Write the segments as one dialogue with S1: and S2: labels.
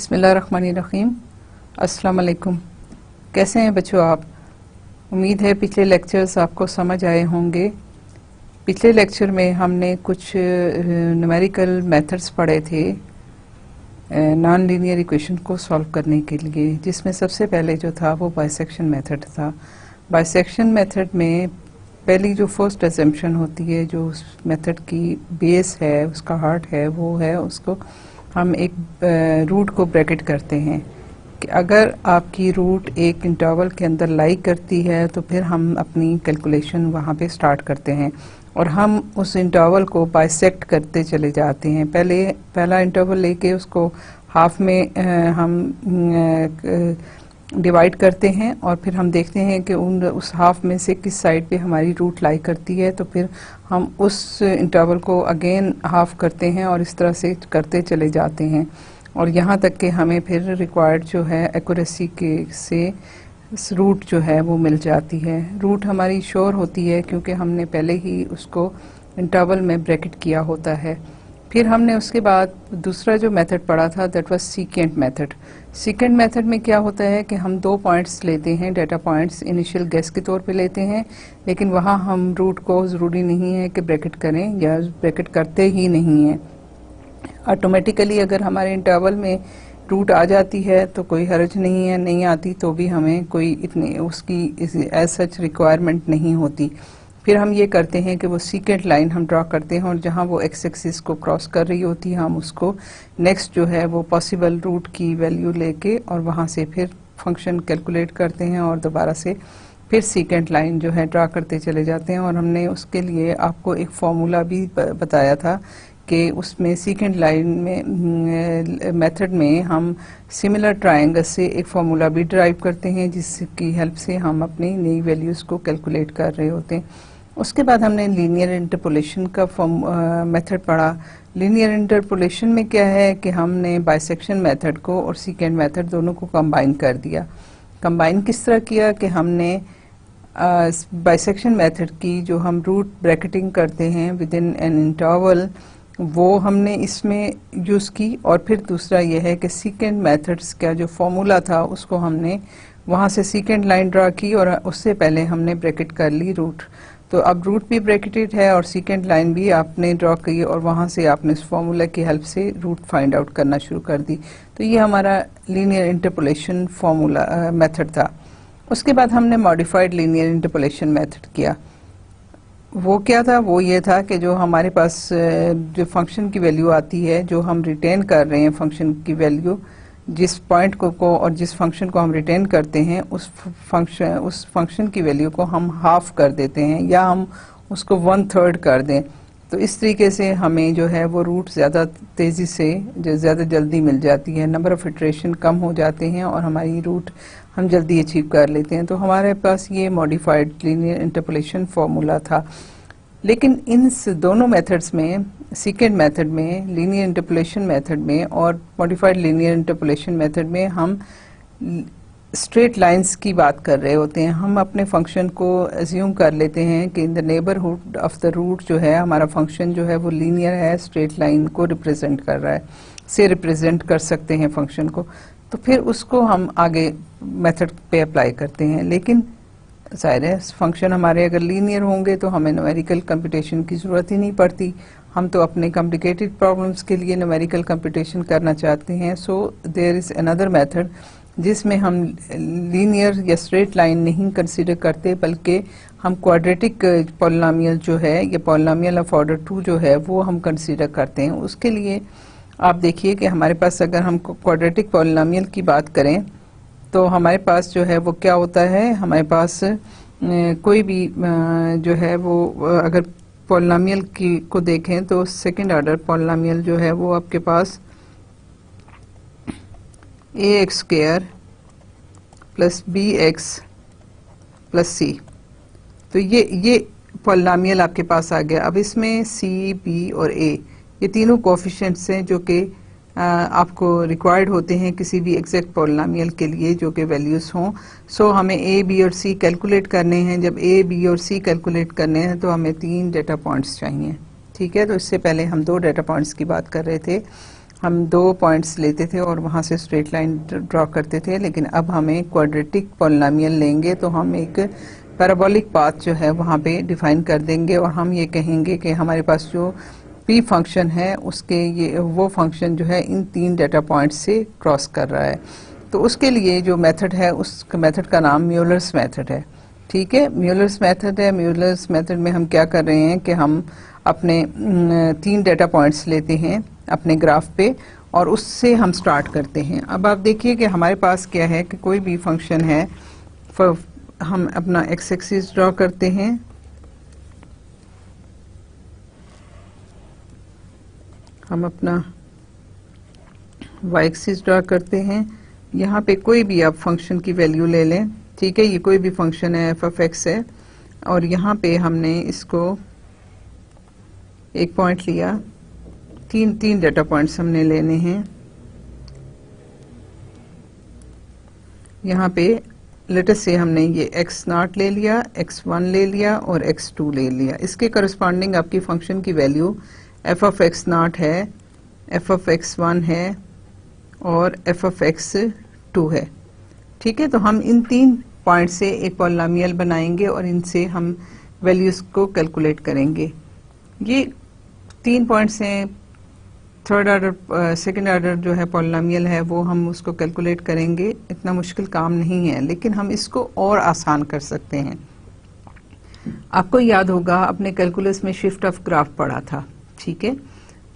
S1: बिस्मिल्लाहिर्रहमानिर्रहीम। अस्सलाम वालेकुम। कैसे हैं बच्चों आप? उम्मीद है पिछले लेक्चर्स आपको समझ आए होंगे। पिछले लेक्चर में हमने कुछ न्यूमेरिकल मेथड्स पढ़े थे नॉन लीनियर इक्वेशन को सॉल्व करने के लिए, जिसमें सबसे पहले जो था वो बाइसेक्शन मेथड था। बाइसेक्शन मेथड में पहली जो फर्स्ट अजम्पशन होती है, जो उस मेथड की बेस है, उसका हार्ट है, वो है उसको हम एक रूट को ब्रैकेट करते हैं कि अगर आपकी रूट एक इंटरवल के अंदर लाई करती है तो फिर हम अपनी कैलकुलेशन वहाँ पे स्टार्ट करते हैं और हम उस इंटरवल को बाइसेक्ट करते चले जाते हैं। पहला इंटरवल लेके उसको हाफ में हम डिवाइड करते हैं और फिर हम देखते हैं कि उस हाफ में से किस साइड पे हमारी रूट लाई करती है, तो फिर हम उस इंटरवल को अगेन हाफ करते हैं और इस तरह से करते चले जाते हैं और यहाँ तक कि हमें फिर रिक्वायर्ड जो है एक्यूरेसी के से रूट जो है वो मिल जाती है। रूट हमारी श्योर होती है क्योंकि हमने पहले ही उसको इंटरवल में ब्रैकेट किया होता है। फिर हमने उसके बाद दूसरा जो मेथड पढ़ा था that was secant method. Secant method में क्या होता है कि हम दो पॉइंट्स लेते हैं, डाटा पॉइंट्स इनिशियल गेस के तौर पे लेते हैं, लेकिन वहाँ हम रूट को ज़रूरी नहीं है कि ब्रैकेट करें या ब्रैकेट करते ही नहीं हैं। ऑटोमेटिकली अगर हमारे इंटरवल में रूट आ जाती है तो कोई हर्ज नहीं है, नहीं आती तो भी हमें कोई इतनी उसकी एज सच रिक्वायरमेंट नहीं होती। फिर हम ये करते हैं कि वो सीकेंट लाइन हम ड्रा करते हैं और जहाँ वो एक्स एक्सिस को क्रॉस कर रही होती है हम उसको नेक्स्ट जो है वो पॉसिबल रूट की वैल्यू लेके और वहाँ से फिर फंक्शन कैलकुलेट करते हैं और दोबारा से फिर सीकेंट लाइन जो है ड्रा करते चले जाते हैं। और हमने उसके लिए आपको एक फार्मूला भी बताया था कि उसमें सीकेंट लाइन में मेथड में हम सिमिलर ट्रायंगल से एक फार्मूला भी ड्राइव करते हैं जिसकी हेल्प से हम अपनी नई वैल्यूज़ को कैलकुलेट कर रहे होते हैं। उसके बाद हमने लीनियर इंटरपोलेशन का मेथड पढ़ा। लीनियर इंटरपोलेशन में क्या है कि हमने बाइसेक्शन मेथड को और सीकेंट मेथड दोनों को कंबाइन कर दिया। कंबाइन किस तरह किया कि हमने बाइसेक्शन मेथड की जो हम रूट ब्रैकेटिंग करते हैं विद इन एन इंटरवल वो हमने इसमें यूज़ की, और फिर दूसरा यह है कि सीकेंट मेथड्स का जो फॉर्मूला था उसको हमने वहाँ से सीकेंट लाइन ड्रा की और उससे पहले हमने ब्रैकेट कर ली रूट। तो अब रूट भी ब्रैकेटेड है और सीकेंट लाइन भी आपने ड्रा की और वहाँ से आपने इस फॉर्मूला की हेल्प से रूट फाइंड आउट करना शुरू कर दी। तो ये हमारा लीनियर इंटरपोलेशन फॉर्मूला मेथड था। उसके बाद हमने मॉडिफाइड लीनियर इंटरपोलेशन मेथड किया। वो क्या था? वो ये था कि जो हमारे पास जो फंक्शन की वैल्यू आती है, जो हम रिटेन कर रहे हैं फंक्शन की वैल्यू, जिस पॉइंट को और जिस फंक्शन को हम रिटेन करते हैं उस फंक्शन की वैल्यू को हम हाफ कर देते हैं या हम उसको 1/3 कर दें। तो इस तरीके से हमें जो है वो रूट ज़्यादा तेज़ी से ज़्यादा जल्दी मिल जाती है, नंबर ऑफ़ इटरेशन कम हो जाते हैं और हमारी रूट हम जल्दी अचीव कर लेते हैं। तो हमारे पास ये मॉडिफाइड लीनियर इंटरपोलेशन फार्मूला था। लेकिन इन दोनों मेथड्स में, सीकेंट मेथड में, लीनियर इंटरपोलेशन मेथड में और मॉडिफाइड लीनियर इंटरपोलेशन मेथड में हम स्ट्रेट लाइंस की बात कर रहे होते हैं। हम अपने फंक्शन को एज्यूम कर लेते हैं कि in the neighbourhood of the root जो है हमारा फंक्शन जो है वो लीनियर है, स्ट्रेट लाइन को रिप्रेजेंट कर रहा है, से रिप्रेजेंट कर सकते हैं फंक्शन को। तो फिर उसको हम आगे मेथड पे अप्लाई करते हैं। लेकिन जाहिर है फंक्शन हमारे अगर लीनियर होंगे तो हमें न्यूमेरिकल कंप्यूटेशन की ज़रूरत ही नहीं पड़ती। हम तो अपने कॉम्प्लिकेटेड प्रॉब्लम्स के लिए न्यूमेरिकल कंप्यूटेशन करना चाहते हैं। So there is another method जिसमें हम लीनियर या स्ट्रेट लाइन नहीं कंसीडर करते, बल्कि हम क्वाड्रेटिक पॉलिनॉमियल जो है या पॉलिनॉमियल ऑफ ऑर्डर 2 जो है वो हम कंसीडर करते हैं। उसके लिए आप देखिए कि हमारे पास अगर हम क्वाड्रेटिक पॉलिनॉमियल की बात करें तो हमारे पास जो है वो क्या होता है, हमारे पास कोई भी जो है वो अगर पॉलिनॉमियल की को देखें तो सेकंड ऑर्डर पॉलिनॉमियल जो है वो आपके पास ax² plus bx plus c, तो ये पॉलिनॉमियल आपके पास आ गया। अब इसमें c, b और a ये तीनों कोफिशिएंट्स हैं जो कि आपको रिक्वायर्ड होते हैं किसी भी एग्जैक्ट पॉलिनॉमियल के लिए जो कि वैल्यूज़ हों। सो हमें a, b और c कैलकुलेट करने हैं। जब a, b और c कैलकुलेट करने हैं तो हमें 3 डेटा पॉइंट्स चाहिए। ठीक है, तो इससे पहले हम 2 डेटा पॉइंट्स की बात कर रहे थे। हम 2 पॉइंट्स लेते थे और वहाँ से स्ट्रेट लाइन ड्रॉ करते थे, लेकिन अब हमें क्वाड्रेटिक पॉलिनोमियल लेंगे तो हम एक पैराबोलिक पाथ जो है वहाँ पे डिफाइन कर देंगे और हम ये कहेंगे कि हमारे पास जो p फंक्शन है उसके ये वो फंक्शन जो है इन 3 डेटा पॉइंट्स से क्रॉस कर रहा है। तो उसके लिए जो मेथड है उस मेथड का नाम म्यूलर्स मेथड है। ठीक है, म्यूलर्स मेथड है। म्यूलर्स मेथड में हम क्या कर रहे हैं कि हम अपने 3 डेटा पॉइंट्स लेते हैं अपने ग्राफ पे और उससे हम स्टार्ट करते हैं। अब आप देखिए कि हमारे पास क्या है कि कोई भी फंक्शन है, हम अपना एक्स एक्सिस ड्रॉ करते हैं, हम अपना वाई एक्सिस ड्रॉ करते हैं। यहाँ पे कोई भी आप फंक्शन की वैल्यू ले लें, ठीक है, ये कोई भी फंक्शन है, एफ ऑफ एक्स है, और यहाँ पे हमने इसको एक पॉइंट लिया, तीन डेटा पॉइंट्स हमने लेने हैं। यहाँ पे लेटर से हमने ये x0 ले लिया, x1 ले लिया और x2 ले लिया। इसके करस्पॉन्डिंग आपकी फंक्शन की वैल्यू f ऑफ x0 है, f ऑफ x1 है और f ऑफ x2 है। ठीक है, तो हम इन 3 पॉइंट से एक पॉलिनोमियल बनाएंगे और इनसे हम वैल्यूज को कैलकुलेट करेंगे। ये 3 पॉइंट्स हैं, थर्ड ऑर्डर सेकंड ऑर्डर जो है पॉलिनोमियल है वो हम उसको कैलकुलेट करेंगे। इतना मुश्किल काम नहीं है, लेकिन हम इसको और आसान कर सकते हैं। आपको याद होगा अपने कैलकुलस में शिफ्ट ऑफ ग्राफ पढ़ा था। ठीक है,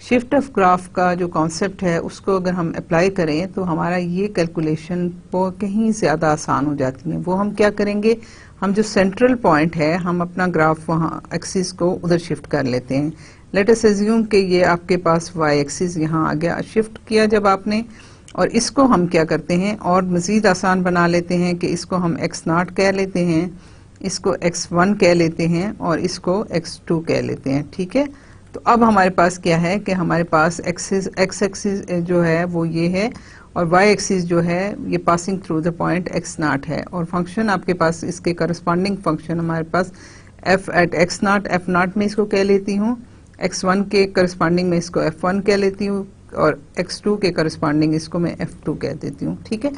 S1: शिफ्ट ऑफ ग्राफ का जो कॉन्सेप्ट है उसको अगर हम अप्लाई करें तो हमारा ये कैलकुलेशन वो कहीं ज़्यादा आसान हो जाती है। वो हम क्या करेंगे, हम जो सेंट्रल पॉइंट है हम अपना ग्राफ वहाँ एक्सिस को उधर शिफ्ट कर लेते हैं। लेट अस अज्यूम कि ये आपके पास वाई एक्सिस यहाँ आ गया, शिफ्ट किया जब आपने, और इसको हम क्या करते हैं और मज़ीद आसान बना लेते हैं कि इसको हम x0 कह लेते हैं, इसको x1 कह लेते हैं और इसको x2 कह लेते हैं। ठीक है, तो अब हमारे पास क्या है कि हमारे पास x एक्सिस जो है वो ये है और y एक्सिस जो है ये passing through the point x0 है, और फंक्शन आपके पास इसके करस्पॉन्डिंग फंक्शन हमारे पास f एट x0, f0 में इसको कह लेती हूँ, x1 के करस्पॉन्डिंग में इसको f1 कह लेती हूँ और x2 के करस्पॉन्डिंग इसको मैं f2 कह देती हूँ। ठीक है,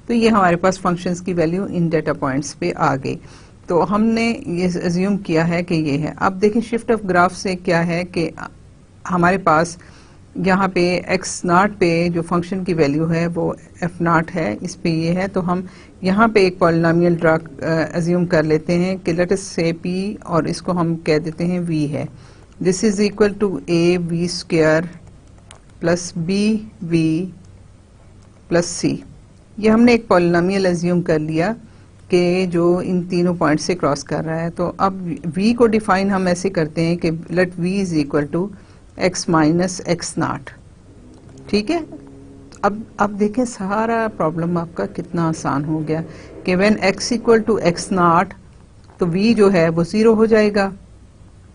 S1: तो ये हमारे पास फंक्शंस की वैल्यू इन डेटा पॉइंट्स पे आ गई। तो हमने ये अज्यूम किया है कि ये है। अब देखिए शिफ्ट ऑफ ग्राफ से क्या है कि हमारे पास यहाँ पे x0 पे जो फंक्शन की वैल्यू है वो f0 है, इस पे ये है, तो हम यहाँ पे एक पॉलिनोमियल ड्रा अज्यूम कर लेते हैं कि लेट अस से p और इसको हम कह देते हैं v है। This is equal to a v square plus b v plus c। ये हमने एक पॉलिनोमियल अज्यूम कर लिया कि जो इन तीनों पॉइंट से क्रॉस कर रहा है। तो अब v को डिफाइन हम ऐसे करते हैं कि let v is equal to x minus x0। ठीक है, अब देखें सारा प्रॉब्लम आपका कितना आसान हो गया कि when x equal to x0 तो v जो है वो 0 हो जाएगा।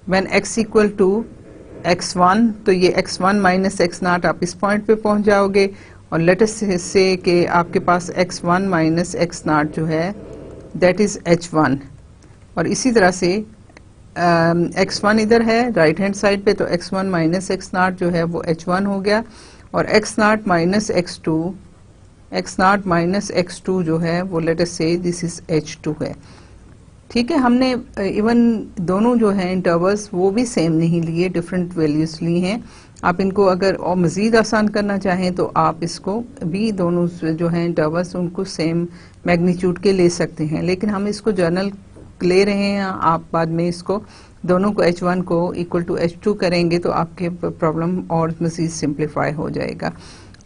S1: When x equal to x1 तो ये x1 माइनस x0 आप इस पॉइंट पे पहुंच जाओगे, और लेट अस से कि आपके पास x1 माइनस x0 जो है दैट इज h1, और इसी तरह से x1 इधर है राइट हैंड साइड पे, तो x1 माइनस x0 जो है वो h1 हो गया, और x0 माइनस x2 जो है वो late us say this is h2 है। ठीक है, हमने इवन दोनों जो हैं इंटरवल्स वो भी सेम नहीं लिए, डिफरेंट वैल्यूज ली हैं। आप इनको अगर और मज़ीद आसान करना चाहें तो आप इसको भी दोनों जो हैं इंटरवल्स उनको सेम मैग्नीट्यूड के ले सकते हैं, लेकिन हम इसको जर्नल ले रहे हैं। आप बाद में इसको दोनों को h1 को इक्वल टू h2 करेंगे तो आपके प्रॉब्लम और मज़ीद सिंप्लीफाई हो जाएगा।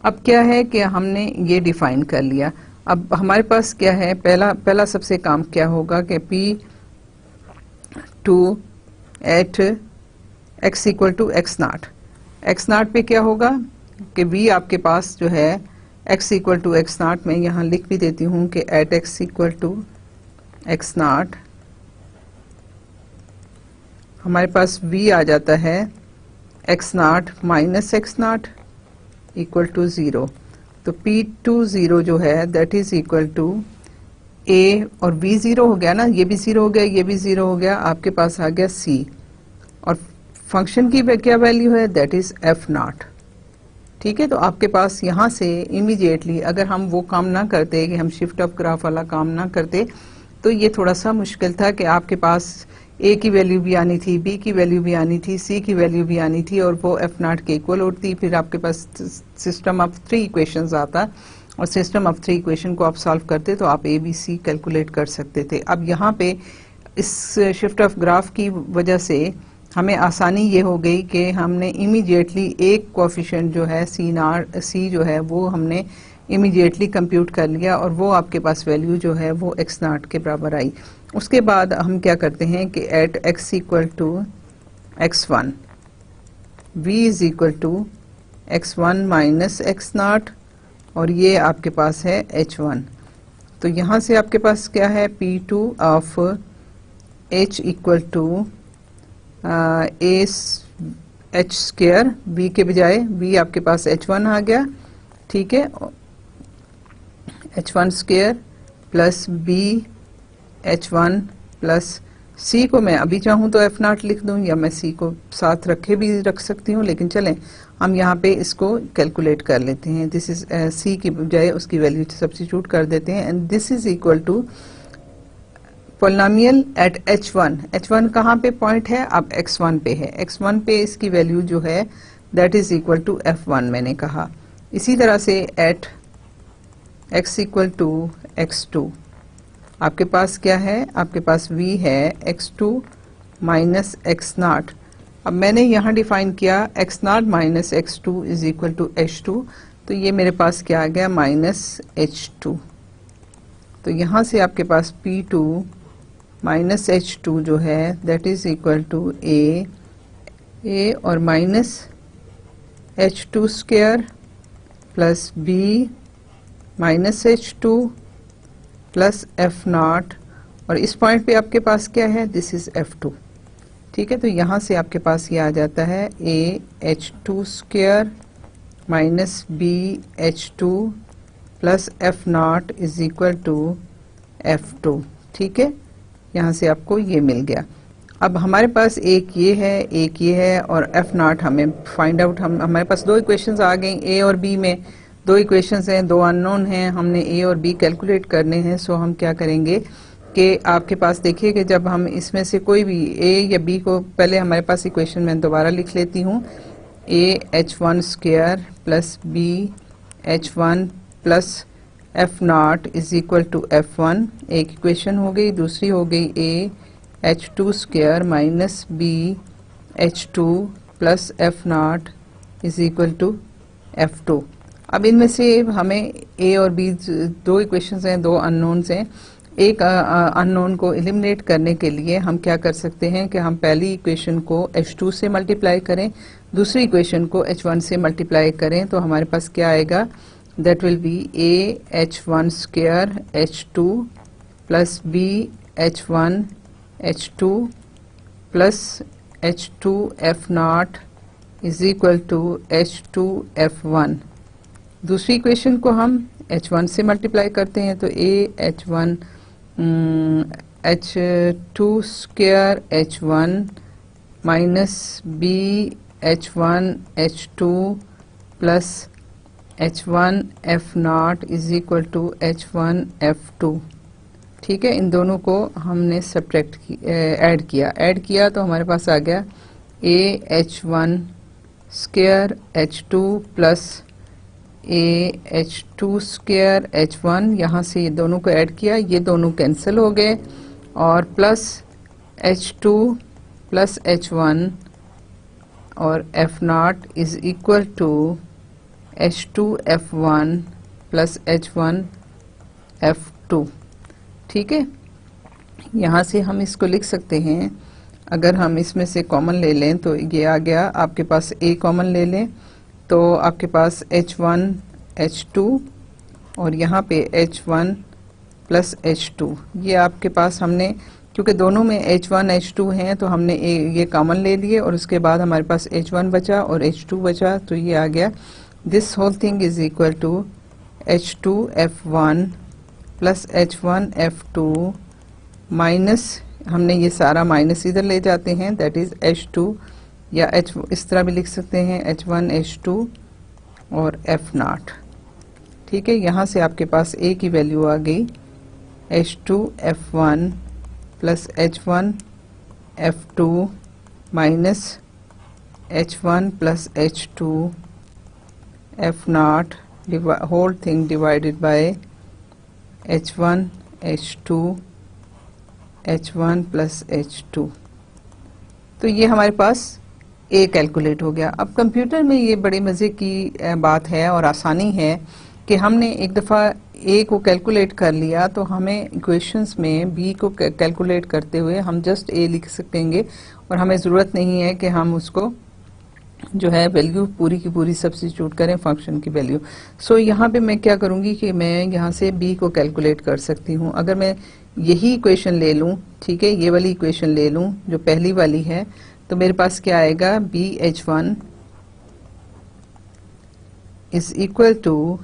S1: अब क्या है कि हमने ये डिफाइन कर लिया। अब हमारे पास क्या है, पहला सबसे काम क्या होगा कि p2 eight x equal to x0 पे क्या होगा कि v आपके पास जो है x इक्वल टू x0 में यहाँ लिख भी देती हूँ कि eight x equal to x0 हमारे पास v आ जाता है x0 minus x0 equal to 0। तो p20 जो है that is equal to a, और v 0 हो गया ना, ये भी 0 हो गया, ये भी 0 हो गया, आपके पास आ गया c, और फंक्शन की क्या वैल्यू है दैट इज f0। ठीक है, तो आपके पास यहाँ से इमीडिएटली अगर हम वो काम ना करते कि हम शिफ्ट ऑफ ग्राफ वाला काम ना करते तो ये थोड़ा सा मुश्किल था कि आपके पास ए की वैल्यू भी आनी थी, बी की वैल्यू भी आनी थी, सी की वैल्यू भी आनी थी और वो एफ नॉट के इक्वल होती। फिर आपके पास सिस्टम ऑफ 3 इक्वेशंस आता और सिस्टम ऑफ 3 इक्वेशन को आप सॉल्व करते तो आप ए बी सी कैलकुलेट कर सकते थे। अब यहाँ पे इस शिफ्ट ऑफ ग्राफ की वजह से हमें आसानी ये हो गई कि हमने इमीडिएटली एक कोएफिशिएंट जो है सी जो है वो हमने इमीडिएटली कंप्यूट कर लिया और वो आपके पास वैल्यू जो है वो एक्स नॉट के बराबर आई। उसके बाद हम क्या करते हैं कि at x equal to x1 v is equal to x1 minus x not और ये आपके पास है h1। तो यहाँ से आपके पास क्या है P2 of h equal to h square v के बजाय v आपके पास h1 आ गया, ठीक है, h1 square plus b h1 plus c को मैं अभी चाहूँ तो f नॉट लिख दूँ या मैं c को साथ रखे भी रख सकती हूँ, लेकिन चलें हम यहाँ पे इसको कैलकुलेट कर लेते हैं। दिस इज c की बजाय उसकी वैल्यू सब्स्टिट्यूट कर देते हैं and this is equal to polynomial at h1 कहाँ पे पॉइंट है, अब x1 पे है, x1 पे इसकी वैल्यू जो है that is equal to f1 मैंने कहा। इसी तरह से eight x equal to x2 आपके पास क्या है, आपके पास v है x2 माइनस एक्स नॉट। अब मैंने यहाँ डिफाइन किया x not minus x2 is equal to h2, तो ये मेरे पास क्या आ गया माइनस h2। तो यहाँ से आपके पास P2 माइनस h2 जो है that is equal to a और minus h2 square plus b minus h2 plus f not और इस पॉइंट पे आपके पास क्या है, दिस इज f2, ठीक है। तो यहाँ से आपके पास ये आ जाता है a h2 square minus b h2 plus f not is equal to f2, ठीक है। यहाँ से आपको ये मिल गया। अब हमारे पास एक ये है और f नॉट हमें फाइंड आउट, हमारे पास दो इक्वेशंस आ गई, a और b में दो इक्वेशंस हैं, दो अननोन हैं, हमने a और b कैलकुलेट करने हैं। सो हम क्या करेंगे कि आपके पास देखिए कि जब हम इसमें से कोई भी a या b को, पहले हमारे पास इक्वेशन मैं दोबारा लिख लेती हूँ, a h1 square plus b h1 plus f not is equal to f1, एक इक्वेशन हो गई। दूसरी हो गई a h2 square minus b h2 plus f not is equal to f2। अब इनमें से हमें a और b दो इक्वेशंस हैं, दो अननोन्स हैं। एक अननोन को एलिमिनेट करने के लिए हम क्या कर सकते हैं कि हम पहली इक्वेशन को h2 से मल्टीप्लाई करें, दूसरी इक्वेशन को h1 से मल्टीप्लाई करें, तो हमारे पास क्या आएगा, that will be a h1 square h2 plus b h1 h2 plus h2 f not is equal to h2 f1। दूसरी इक्वेशन को हम h1 से मल्टीप्लाई करते हैं, तो a h1 h2 square h1 minus b h1 h2 plus h1 f not is equal to h1 f2, ठीक है। इन दोनों को हमने सब्ट्रैक्ट ऐड किया तो हमारे पास आ गया a h1 square h2 plus a h2 square h1, यहाँ से ये दोनों को ऐड किया, ये दोनों कैंसिल हो गए और प्लस h2 प्लस h1 और f not is equal to h2 f1 plus h1 f2, ठीक है। यहाँ से हम इसको लिख सकते हैं, अगर हम इसमें से कॉमन ले लें तो ये आ गया, आपके पास a कॉमन ले लें तो आपके पास h1 h2 और यहाँ पे h1 प्लस h2, ये आपके पास हमने, क्योंकि दोनों में h1 h2 हैं तो हमने ये कॉमन ले लिए और उसके बाद हमारे पास h1 बचा और h2 बचा, तो ये आ गया this whole thing is equal to h2 f1 plus h1 f2 minus, हमने ये सारा माइनस इधर ले जाते हैं, दैट इज h2 या h इस तरह भी लिख सकते हैं h1 h2 और एफ नॉट। ठीक है, यहाँ से आपके पास ए की वैल्यू आ गई H2 F1 plus H1 F2 minus H1 plus H2 F not whole thing divided by H1 H2 H1 plus H2। तो ये हमारे पास ए कैलकुलेट हो गया। अब कंप्यूटर में ये बड़े मज़े की बात है और आसानी है कि हमने एक दफ़ा ए को कैलकुलेट कर लिया तो हमें इक्वेशंस में बी को कैलकुलेट करते हुए हम जस्ट ए लिख सकेंगे और हमें ज़रूरत नहीं है कि हम उसको जो है वैल्यू पूरी की पूरी सब्स्टिट्यूट करें फंक्शन की वैल्यू। सो यहाँ पे मैं क्या करूँगी कि मैं यहाँ से बी को कैलकुलेट कर सकती हूँ। अगर मैं यही इक्वेशन ले लूँ, ठीक है, ये वाली इक्वेशन ले लूँ जो पहली वाली है, तो मेरे पास क्या आएगा, b H1 is equal to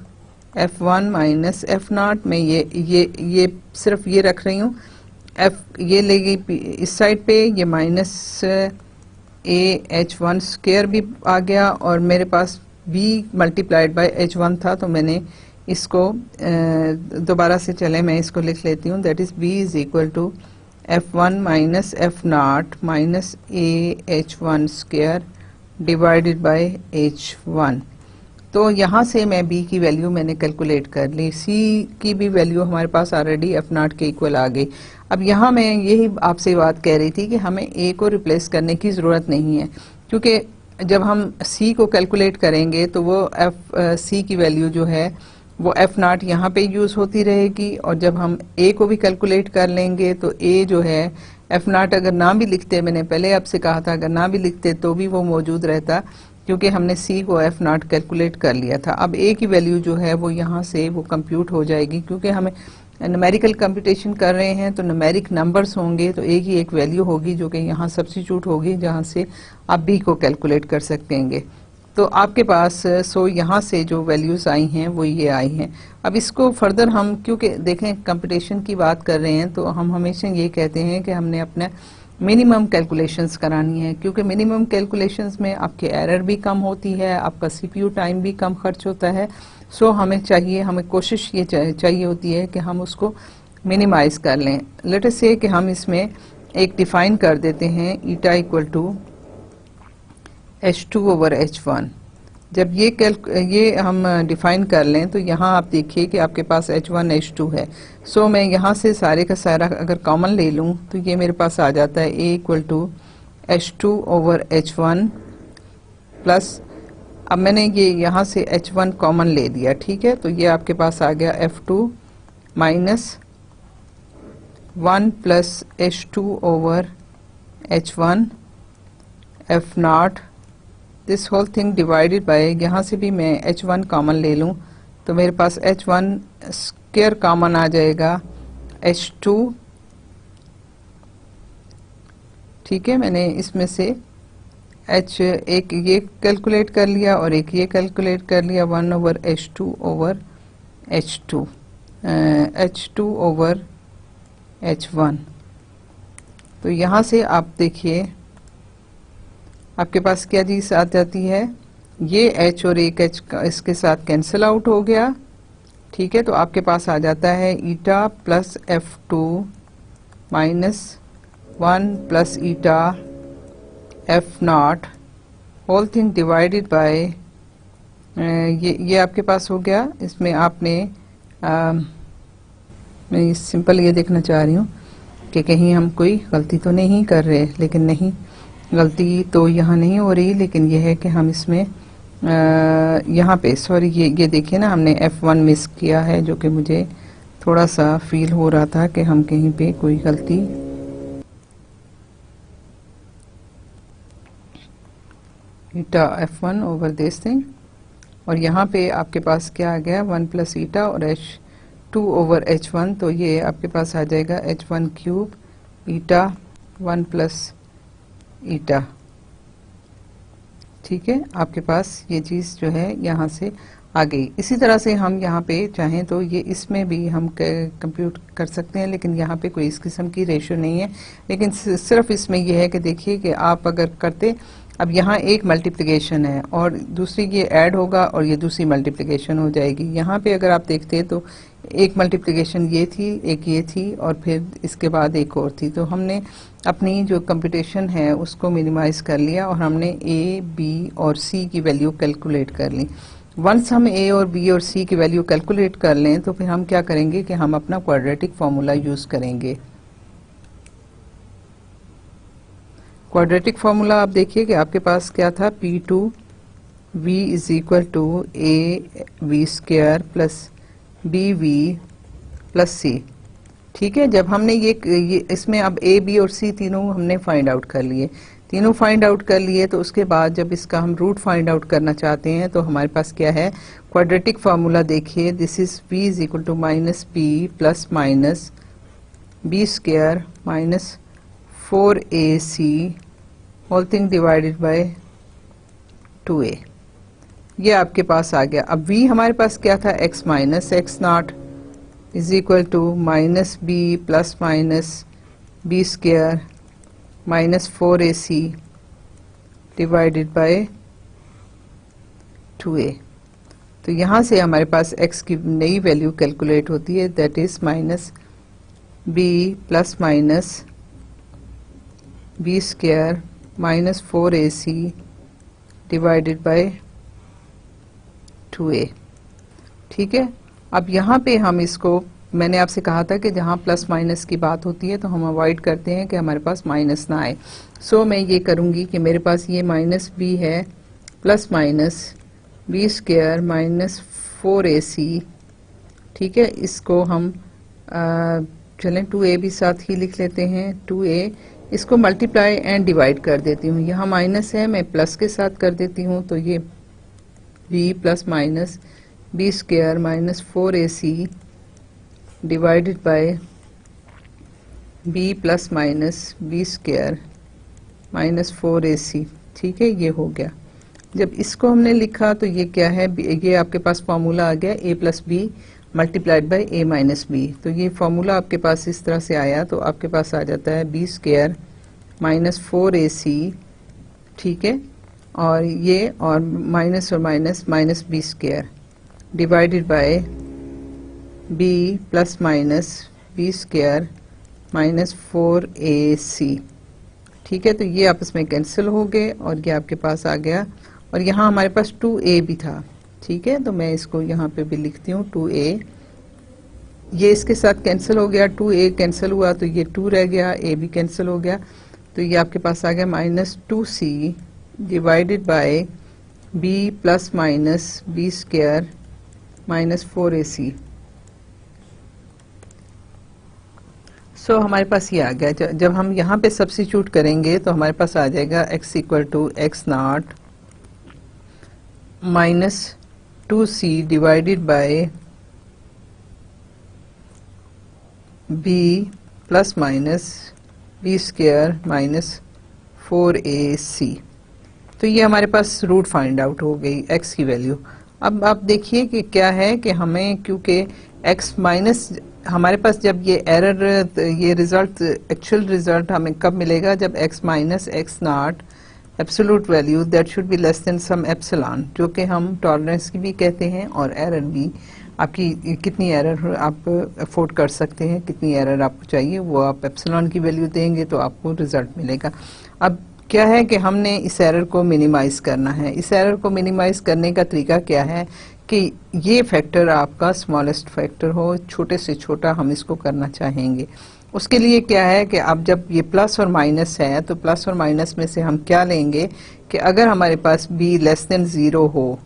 S1: F1 minus f not. मैं ये सिर्फ ये रख रही हूँ, एफ ये ले गई इस साइड पे, ये माइनस ए H1 स्क्वायर भी आ गया और मेरे पास b मल्टीप्लाइड बाय H1 था, तो मैंने इसको दोबारा से चले मैं इसको लिख लेती हूँ, that is b is equal to F1 minus f not minus a H1 square divided by H1। तो यहाँ से मैं b की वैल्यू मैंने कैलकुलेट कर ली, c की भी वैल्यू हमारे पास ऑलरेडी एफ नॉट के इक्वल आ गई। अब यहाँ मैं यही आपसे बात कह रही थी कि हमें a को रिप्लेस करने की ज़रूरत नहीं है, क्योंकि जब हम c को कैलकुलेट करेंगे तो वो c की वैल्यू जो है वो एफ नॉट यहाँ पे यूज़ होती रहेगी, और जब हम a को भी कैलकुलेट कर लेंगे तो a जो है एफ नॉट अगर ना भी लिखते, मैंने पहले आपसे कहा था अगर ना भी लिखते तो भी वो मौजूद रहता, क्योंकि हमने c को एफ नॉट कैलकुलेट कर लिया था। अब a की वैल्यू जो है वो यहाँ से वो कंप्यूट हो जाएगी, क्योंकि हमें न्यूमेरिकल कंप्यूटेशन कर रहे हैं तो न्यूमेरिक नंबर्स होंगे, तो a की एक वैल्यू होगी जो कि यहाँ सब्स्टिट्यूट होगी, जहाँ से आप b को कैलकुलेट कर सकेंगे। तो आपके पास सो यहाँ से जो वैल्यूज़ आई हैं वो ये आई हैं। अब इसको फर्दर हम, क्योंकि देखें कंप्यूटेशन की बात कर रहे हैं, तो हम हमेशा ये कहते हैं कि हमने अपना मिनिमम कैलकुलेशंस करानी है, क्योंकि मिनिमम कैलकुलेशंस में आपकी एरर भी कम होती है, आपका सीपीयू टाइम भी कम खर्च होता है। सो हमें चाहिए, हमें कोशिश ये चाहिए होती है कि हम उसको मिनिमाइज कर लें। लेट अस से कि हम इसमें एक डिफाइन कर देते हैं ईटा equal to H2 over H1। जब ये हम डिफाइन कर लें तो यहाँ आप देखिए कि आपके पास H1 H2 है। सो मैं यहाँ से सारे का सारा अगर कॉमन ले लूँ तो ये मेरे पास आ जाता है A equal to H2 over H1 plus, अब मैंने ये यहाँ से H1 कॉमन ले दिया, ठीक है, तो ये आपके पास आ गया F2 minus 1 plus H2 over H1 f not this whole thing divided by, यहाँ से भी मैं H1 कॉमन ले लूँ तो मेरे पास H1 स्क्वायर कॉमन आ जाएगा H2, ठीक है। मैंने इसमें से H एक ये कैलकुलेट कर लिया और एक ये कैलकुलेट कर लिया, 1 over H2 over H2 H2 over H1। तो यहाँ से आप देखिए आपके पास क्या चीज़ आ जाती है, ये H और एक H इसके साथ कैंसिल आउट हो गया, ठीक है। तो आपके पास आ जाता है eta plus F2 minus 1 plus eta f not whole thing divided by, ये आपके पास हो गया। इसमें आपने मैं सिंपल ये देखना चाह रही हूँ कि कहीं हम कोई गलती तो नहीं कर रहे, लेकिन नहीं, गलती तो यहाँ नहीं हो रही, लेकिन यह है कि हम इसमें यहाँ पे सॉरी ये देखिए ना, हमने F1 मिस किया है, जो कि मुझे थोड़ा सा फील हो रहा था कि हम कहीं पे कोई गलती, ईटा F1 ओवर दिस थिंग, और यहाँ पे आपके पास क्या आ गया 1 प्लस ईटा और H2 ओवर H1, तो ये आपके पास आ जाएगा H1 क्यूब ईटा 1 प्लस ईटा, ठीक है। आपके पास ये चीज़ जो है यहाँ से आ गई। इसी तरह से हम यहाँ पे चाहें तो ये इसमें भी हम कंप्यूट कर सकते हैं, लेकिन यहाँ पे कोई इस किस्म की रेशो नहीं है। लेकिन सिर्फ इसमें यह है कि देखिए कि आप अगर करते, अब यहाँ एक मल्टीप्लिकेशन है और दूसरी ये ऐड होगा और ये दूसरी मल्टीप्लिकेशन हो जाएगी। यहाँ पे अगर आप देखते तो एक मल्टीप्लिकेशन ये थी, एक ये थी और फिर इसके बाद एक और थी। तो हमने अपनी जो कंप्यूटेशन है उसको मिनिमाइज कर लिया और हमने ए, बी और सी की वैल्यू कैलकुलेट कर ली। वंस हम ए और बी और सी की वैल्यू कैलकुलेट कर लें तो फिर हम क्या करेंगे कि हम अपना क्वाड्रेटिक फॉर्मूला यूज करेंगे। क्वाड्रेटिक फॉर्मूला आप देखिए कि आपके पास क्या था, P2 V is equal to a v square plus b v plus c. ठीक है, जब हमने ये इसमें अब ए, बी और सी तीनों हमने फाइंड आउट कर लिए, तीनों फाइंड आउट कर लिए, तो उसके बाद जब इसका हम रूट फाइंड आउट करना चाहते हैं तो हमारे पास क्या है, क्वाड्रेटिक फार्मूला देखिए, this is v is equal to minus p plus minus b square minus 4ac whole thing divided by 2a। ये आपके पास आ गया। अब v हमारे पास क्या था, x minus x not is equal to minus b plus minus b square minus 4ac divided by 2a। तो यहाँ से हमारे पास x की नई वैल्यू कैलकुलेट होती है, that is minus b plus minus b square minus 4ac divided by 2a। ठीक है, अब यहाँ पे हम इसको, मैंने आपसे कहा था कि जहाँ प्लस माइनस की बात होती है तो हम अवॉइड करते हैं कि हमारे पास माइनस ना आए। सो मैं ये करूँगी कि मेरे पास ये माइनस बी है plus minus b square minus 4ac। ठीक है, इसको हम चलें 2a भी साथ ही लिख लेते हैं। 2a, इसको मल्टीप्लाई एंड डिवाइड कर देती हूँ, यहाँ माइनस है मैं प्लस के साथ कर देती हूँ, तो ये b plus minus b square minus 4ac divided by b plus minus b square minus 4ac। ठीक है, ये हो गया। जब इसको हमने लिखा तो ये क्या है, ये आपके पास फॉर्मूला आ गया a plus b multiplied by a minus b. तो ये फॉर्मूला आपके पास इस तरह से आया, तो आपके पास आ जाता है बी स्क्वायर माइनस 4ac। ठीक है, और ये और minus minus b square divided by b plus minus b square minus 4ac। ठीक है, तो ये आपस में कैंसिल हो गए और ये आपके पास आ गया। और यहाँ हमारे पास 2a भी था। ठीक है, तो मैं इसको यहाँ पे भी लिखती हूँ 2a, ये इसके साथ कैंसिल हो गया, 2a कैंसिल हुआ तो ये 2 रह गया, a भी कैंसिल हो गया, तो ये आपके पास आ गया minus 2c divided by b plus minus b square minus 4ac। So हमारे पास ये आ गया। जब हम यहाँ पे सब्स्टिट्यूट करेंगे तो हमारे पास आ जाएगा x equal to x nought minus 2c divided by b plus minus b square minus 4ac। तो ये हमारे पास रूट फाइंड आउट हो गई x की वैल्यू। अब आप देखिए कि क्या है कि हमें, क्योंकि x माइनस, हमारे पास जब ये एरर, ये रिजल्ट, एक्चुअल रिजल्ट हमें कब मिलेगा, जब x minus x nought absolute value that should be less than some epsilon, जो कि हम टॉलरेंस की भी कहते हैं, और एरर भी, आपकी कितनी एरर आप अफोर्ड कर सकते हैं, कितनी एरर आपको चाहिए, वो आप एप्सिलॉन की वैल्यू देंगे तो आपको रिजल्ट मिलेगा। अब क्या है कि हमने इस एरर को मिनिमाइज करना है। इस एरर को मिनिमाइज करने का तरीका क्या है कि ये फैक्टर आपका स्मॉलेस्ट फैक्टर हो, छोटे से छोटा हम इसको करना चाहेंगे। उसके लिए क्या है कि अब जब ये प्लस और माइनस है तो प्लस और माइनस में से हम क्या लेंगे कि अगर हमारे पास b लेस देन 0 हो,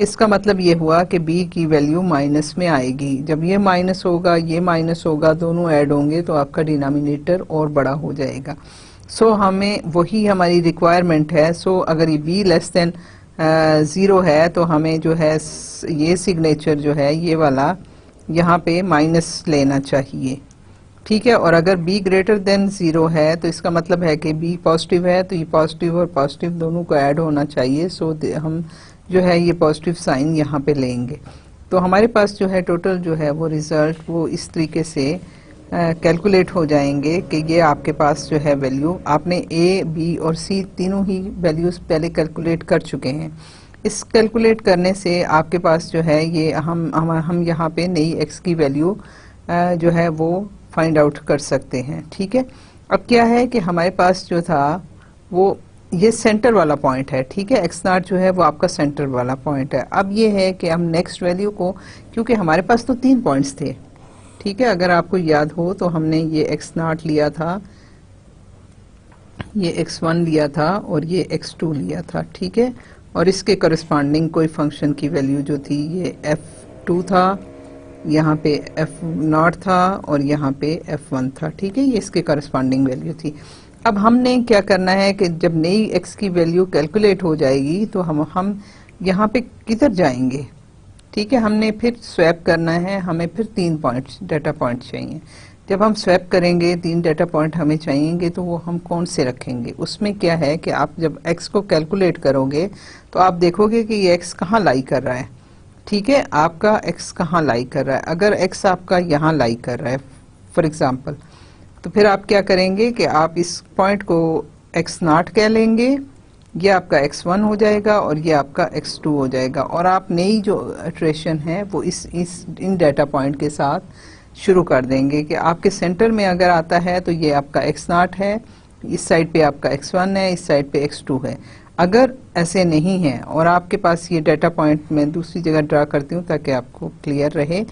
S1: इसका मतलब ये हुआ कि b की वैल्यू माइनस में आएगी। जब ये माइनस होगा, ये माइनस होगा, दोनों ऐड होंगे तो आपका डिनोमिनेटर और बड़ा हो जाएगा। सो हमें वही हमारी रिक्वायरमेंट है। सो अगर ये b लेस देन 0 है तो हमें जो है ये सिग्नेचर जो है ये वाला यहाँ पे माइनस लेना चाहिए। ठीक है। और अगर b ग्रेटर देन 0 है तो इसका मतलब है कि b पॉजिटिव है, तो ये पॉजिटिव और पॉजिटिव दोनों को ऐड होना चाहिए। सो हम जो है ये पॉजिटिव साइन यहाँ पे लेंगे। तो हमारे पास जो है टोटल जो है वो रिजल्ट वो इस तरीके से कैलकुलेट हो जाएंगे कि ये आपके पास जो है वैल्यू, आपने a, b और c तीनों ही वैल्यूज पहले कैलकुलेट कर चुके हैं। इस कैलकुलेट करने से आपके पास जो है ये हम यहाँ पे नई x की वैल्यू जो है वो फाइंड आउट कर सकते हैं। ठीक है। अब क्या है कि हमारे पास जो था वो ये सेंटर वाला पॉइंट है। ठीक है, एक्स नॉट जो है वो आपका सेंटर वाला पॉइंट है। अब ये है कि हम नेक्स्ट वैल्यू को, क्योंकि हमारे पास तो 3 पॉइंट्स थे, ठीक है, अगर आपको याद हो तो हमने ये एक्स नॉट लिया था, ये x1 लिया था और ये x2 लिया था। ठीक है, और इसके करस्पॉन्डिंग कोई फंक्शन की वैल्यू जो थी ये f2 था, यहाँ पे f0 था और यहाँ पे f1 था। ठीक है, ये इसके करस्पॉन्डिंग वैल्यू थी। अब हमने क्या करना है कि जब नई x की वैल्यू कैलकुलेट हो जाएगी तो हम यहाँ पे किधर जाएंगे। ठीक है, हमने फिर स्वैप करना है, हमें फिर 3 पॉइंट्स डाटा पॉइंट चाहिए। जब हम स्वैप करेंगे 3 डाटा पॉइंट हमें चाहिएंगे, तो वो हम कौन से रखेंगे। उसमें क्या है कि आप जब x को कैलकुलेट करोगे तो आप देखोगे कि ये x कहाँ लाई कर रहा है। ठीक है, आपका x कहाँ लाई कर रहा है। अगर x आपका यहाँ लाई कर रहा है फॉर एग्जांपल, तो फिर आप क्या करेंगे कि आप इस पॉइंट को x0 कह लेंगे, ये आपका x1 हो जाएगा और ये आपका x2 हो जाएगा। और आप नई जो इटरेशन है वो इन डाटा पॉइंट के साथ शुरू कर देंगे कि आपके सेंटर में अगर आता है तो ये आपका x0 है, इस साइड पे आपका x1 है, इस साइड पे x2 है। अगर ऐसे नहीं है और आपके पास ये डाटा पॉइंट मैं दूसरी जगह ड्रा करती हूँ ताकि आपको क्लियर रहे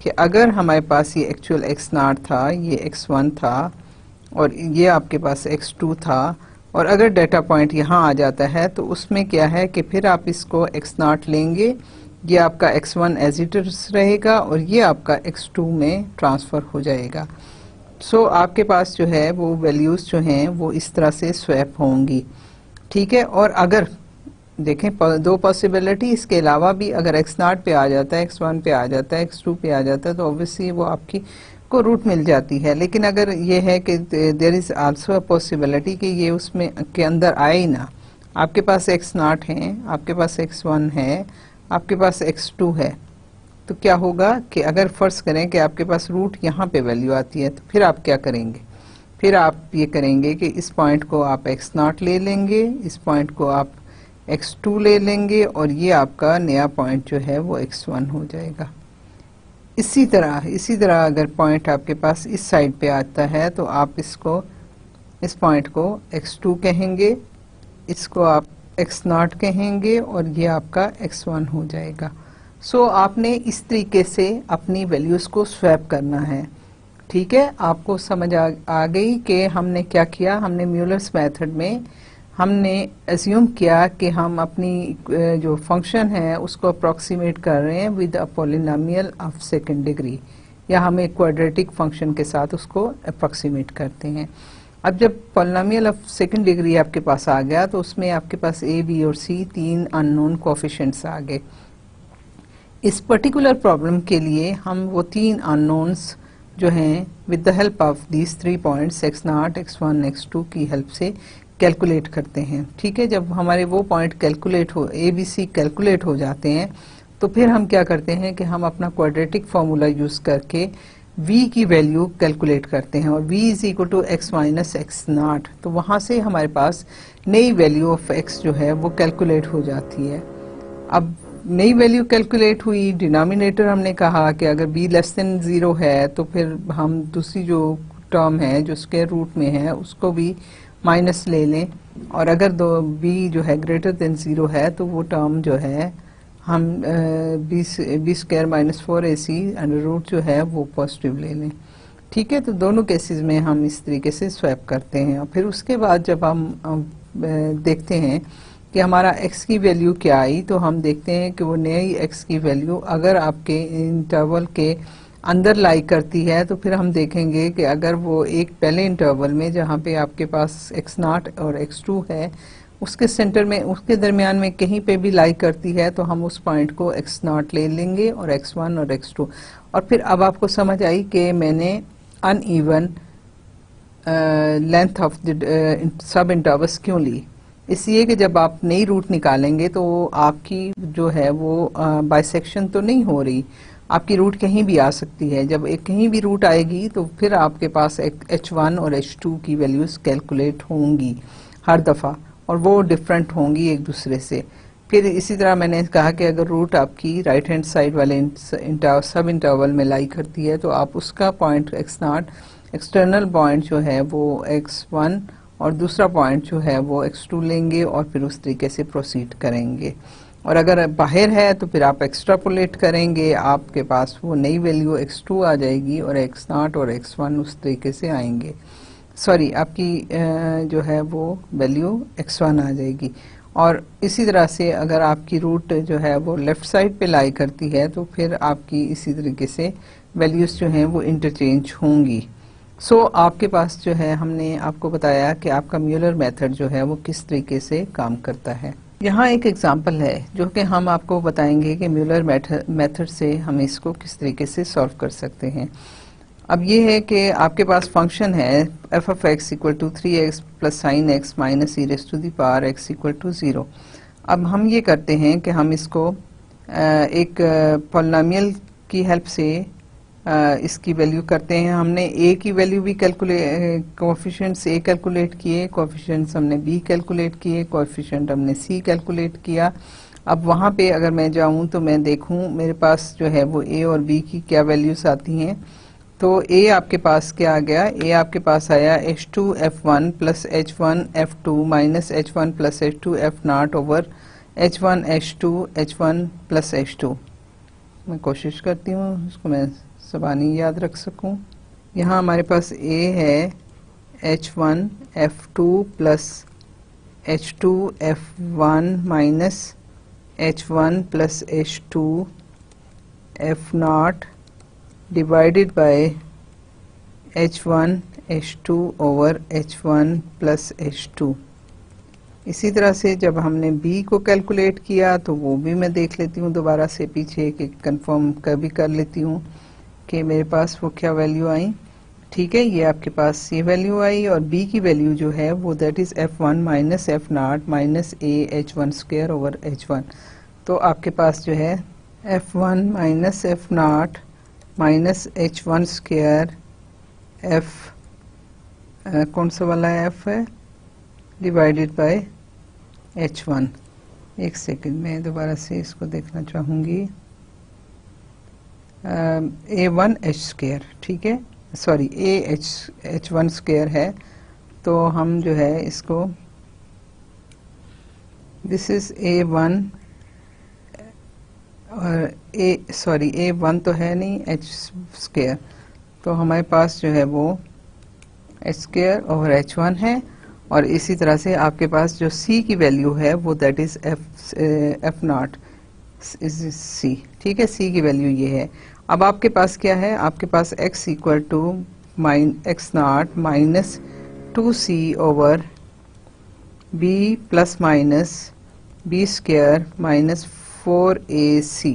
S1: कि अगर हमारे पास ये एक्चुअल x0 था, ये x1 था और ये आपके पास x2 था, और अगर डाटा पॉइंट यहाँ आ जाता है तो उसमें क्या है कि फिर आप इसको x0 लेंगे, ये आपका x1 एज इट इज रहेगा और ये आपका x2 में ट्रांसफ़र हो जाएगा। सो आपके पास जो है वो वैल्यूज़ जो हैं वो इस तरह से स्वैप होंगी। ठीक है, और अगर देखें 2 पॉसिबिलिटी, इसके अलावा भी अगर x0 पे आ जाता है, x1 पे आ जाता है, x2 पे आ जाता है तो ऑब्वियसली वो आपकी को रूट मिल जाती है। लेकिन अगर ये है कि there is also a possibility कि ये उसमें के अंदर आए ही ना, आपके पास x0 है, आपके पास x1 है, आपके पास x2 है, तो क्या होगा कि अगर फर्ज करें कि आपके पास रूट यहाँ पे वैल्यू आती है तो फिर आप क्या करेंगे। फिर आप ये करेंगे कि इस पॉइंट को आप x0 ले लेंगे, इस पॉइंट को आप x2 ले लेंगे और ये आपका नया पॉइंट जो है वो x1 हो जाएगा। इसी तरह अगर पॉइंट आपके पास इस साइड पे आता है तो आप इस पॉइंट को x2 कहेंगे, इसको आप x0 कहेंगे और ये आपका x1 हो जाएगा। सो आपने इस तरीके से अपनी वैल्यूज़ को स्वैप करना है। ठीक है, आपको समझ आ गई कि हमने क्या किया। हमने म्यूलर्स मेथड में हमने एज्यूम किया कि हम अपनी जो फंक्शन है उसको अप्रॉक्सीमेट कर रहे हैं with a polynomial of second degree, या हम एक क्वाड्रेटिक फंक्शन के साथ उसको अप्रॉक्सीमेट करते हैं। अब जब पॉलिनोमियल ऑफ सेकंड डिग्री आपके पास आ गया तो उसमें आपके पास a, b और c 3 अननोन कोएफिशिएंट्स आ गए। इस पर्टिकुलर प्रॉब्लम के लिए हम वो 3 अननोन्स जो हैं with the help of these 3 points x0, x1, x2 की हेल्प से कैलकुलेट करते हैं। ठीक है, जब हमारे वो पॉइंट कैलकुलेट हो, ए बी सी कैलकुलेट हो जाते हैं तो फिर हम क्या करते हैं कि हम अपना क्वाड्रेटिक फार्मूला यूज़ करके v की वैल्यू कैलकुलेट करते हैं, और v is equal to x minus x0। तो वहाँ से हमारे पास नई वैल्यू ऑफ x जो है वो कैलकुलेट हो जाती है। अब नई वैल्यू कैलकुलेट हुई, डिनोमिनेटर हमने कहा कि अगर b लेस देन 0 है तो फिर हम दूसरी जो टर्म है जो स्क्वायर रूट में है उसको भी माइनस ले लें, और अगर b जो है ग्रेटर देन 0 है तो वो टर्म जो है हम b square minus 4ac under root जो है वो पॉजिटिव ले लें। ठीक है, तो दोनों केसेस में हम इस तरीके से स्वैप करते हैं। और फिर उसके बाद जब हम देखते हैं कि हमारा x की वैल्यू क्या आई, तो हम देखते हैं कि वो नई x की वैल्यू अगर आपके इंटरवल के अंदर लाई करती है तो फिर हम देखेंगे कि अगर वो एक पहले इंटरवल में जहाँ पे आपके पास x0 और x2 है उसके सेंटर में, उसके दरमियान में कहीं पे भी लाई करती है तो हम उस पॉइंट को x0 ले लेंगे और x1 और x2। और फिर अब आपको समझ आई कि मैंने uneven length of the sub intervals क्यों ली? इसलिए कि जब आप नई रूट निकालेंगे तो आपकी जो है वो बाइसेक्शन तो नहीं हो रही, आपकी रूट कहीं भी आ सकती है। जब एक कहीं भी रूट आएगी तो फिर आपके पास H1 और H2 की वैल्यूज कैलकुलेट होंगी हर दफ़ा, और वो डिफरेंट होंगी एक दूसरे से। फिर इसी तरह मैंने कहा कि अगर रूट आपकी राइट हैंड साइड वाले सब इंटरवल में लाई करती है तो आप उसका पॉइंट x0, एक्सटर्नल पॉइंट जो है वो x1 और दूसरा पॉइंट जो है वो x2 लेंगे और फिर उस तरीके से प्रोसीड करेंगे। और अगर बाहर है तो फिर आप एक्सट्रापोलेट करेंगे, आपके पास वो नई वैल्यू x2 आ जाएगी और x0 और x1 उस तरीके से आएंगे। सॉरी, आपकी जो है वो वैल्यू x1 आ जाएगी। और इसी तरह से अगर आपकी रूट जो है वो लेफ्ट साइड पे लाई करती है तो फिर आपकी इसी तरीके से वैल्यूज जो हैं वो इंटरचेंज होंगी। सो आपके पास जो है, हमने आपको बताया कि आपका म्यूलर मेथड जो है वो किस तरीके से काम करता है। यहाँ एक एग्जांपल है जो कि हम आपको बताएंगे कि म्यूलर मेथड से हम इसको किस तरीके से सॉल्व कर सकते हैं। अब ये है कि आपके पास फंक्शन है f of x equal to 3x plus sine x minus e raise to the power x equal to 0। अब हम ये करते हैं कि हम इसको एक पॉलिनोमियल की हेल्प से इसकी वैल्यू करते हैं। हमने a की वैल्यू भी कोएफिशिएंट्स a कैलकुलेट किए, कोएफिशिएंट्स हमने b कैलकुलेट किए, कोएफिशिएंट हमने c कैलकुलेट किया। अब वहाँ पे अगर मैं जाऊँ तो मैं देखूँ मेरे पास जो है वो a और b की क्या वैल्यूज आती हैं। तो a आपके पास क्या आ गया? a आपके पास आया h2 f1 plus h1 f2 minus h1 plus h2 f0 over h1 h2 h1 plus h2। मैं कोशिश करती हूँ इसको मैं ज़बानी याद रख सकूँ। यहाँ हमारे पास a है h1 f2 plus h2 f1 minus h1 plus h2 f0 divided by h1 h2 over h1 plus h2। इसी तरह से जब हमने b को कैलकुलेट किया तो वो भी मैं देख लेती हूँ दोबारा से पीछे कि कंफर्म कभी कर लेती हूँ कि मेरे पास वो क्या वैल्यू आई। ठीक है, ये आपके पास ये वैल्यू आई और b की वैल्यू जो है वो that is f1 minus f0 minus a h1 square over h1। तो आपके पास जो है f1 minus f0 minus h1 square f कौन सा वाला f है डिवाइडेड बाय h1। एक सेकंड में दोबारा से इसको देखना चाहूँगी। a1 h स्क्वायर, ठीक है, सॉरी a h1 स्क्वायर है। तो हम जो है इसको दिस इज a1 और a1 तो है नहीं h स्क्वायर, तो हमारे पास जो है वो h स्क्वायर ओवर h1 है। और इसी तरह से आपके पास जो c की वैल्यू है वो that is f0 is c, ठीक है, c की वैल्यू ये है। अब आपके पास क्या है? आपके पास x equal to x0 minus 2c over b plus minus b square minus 4ac,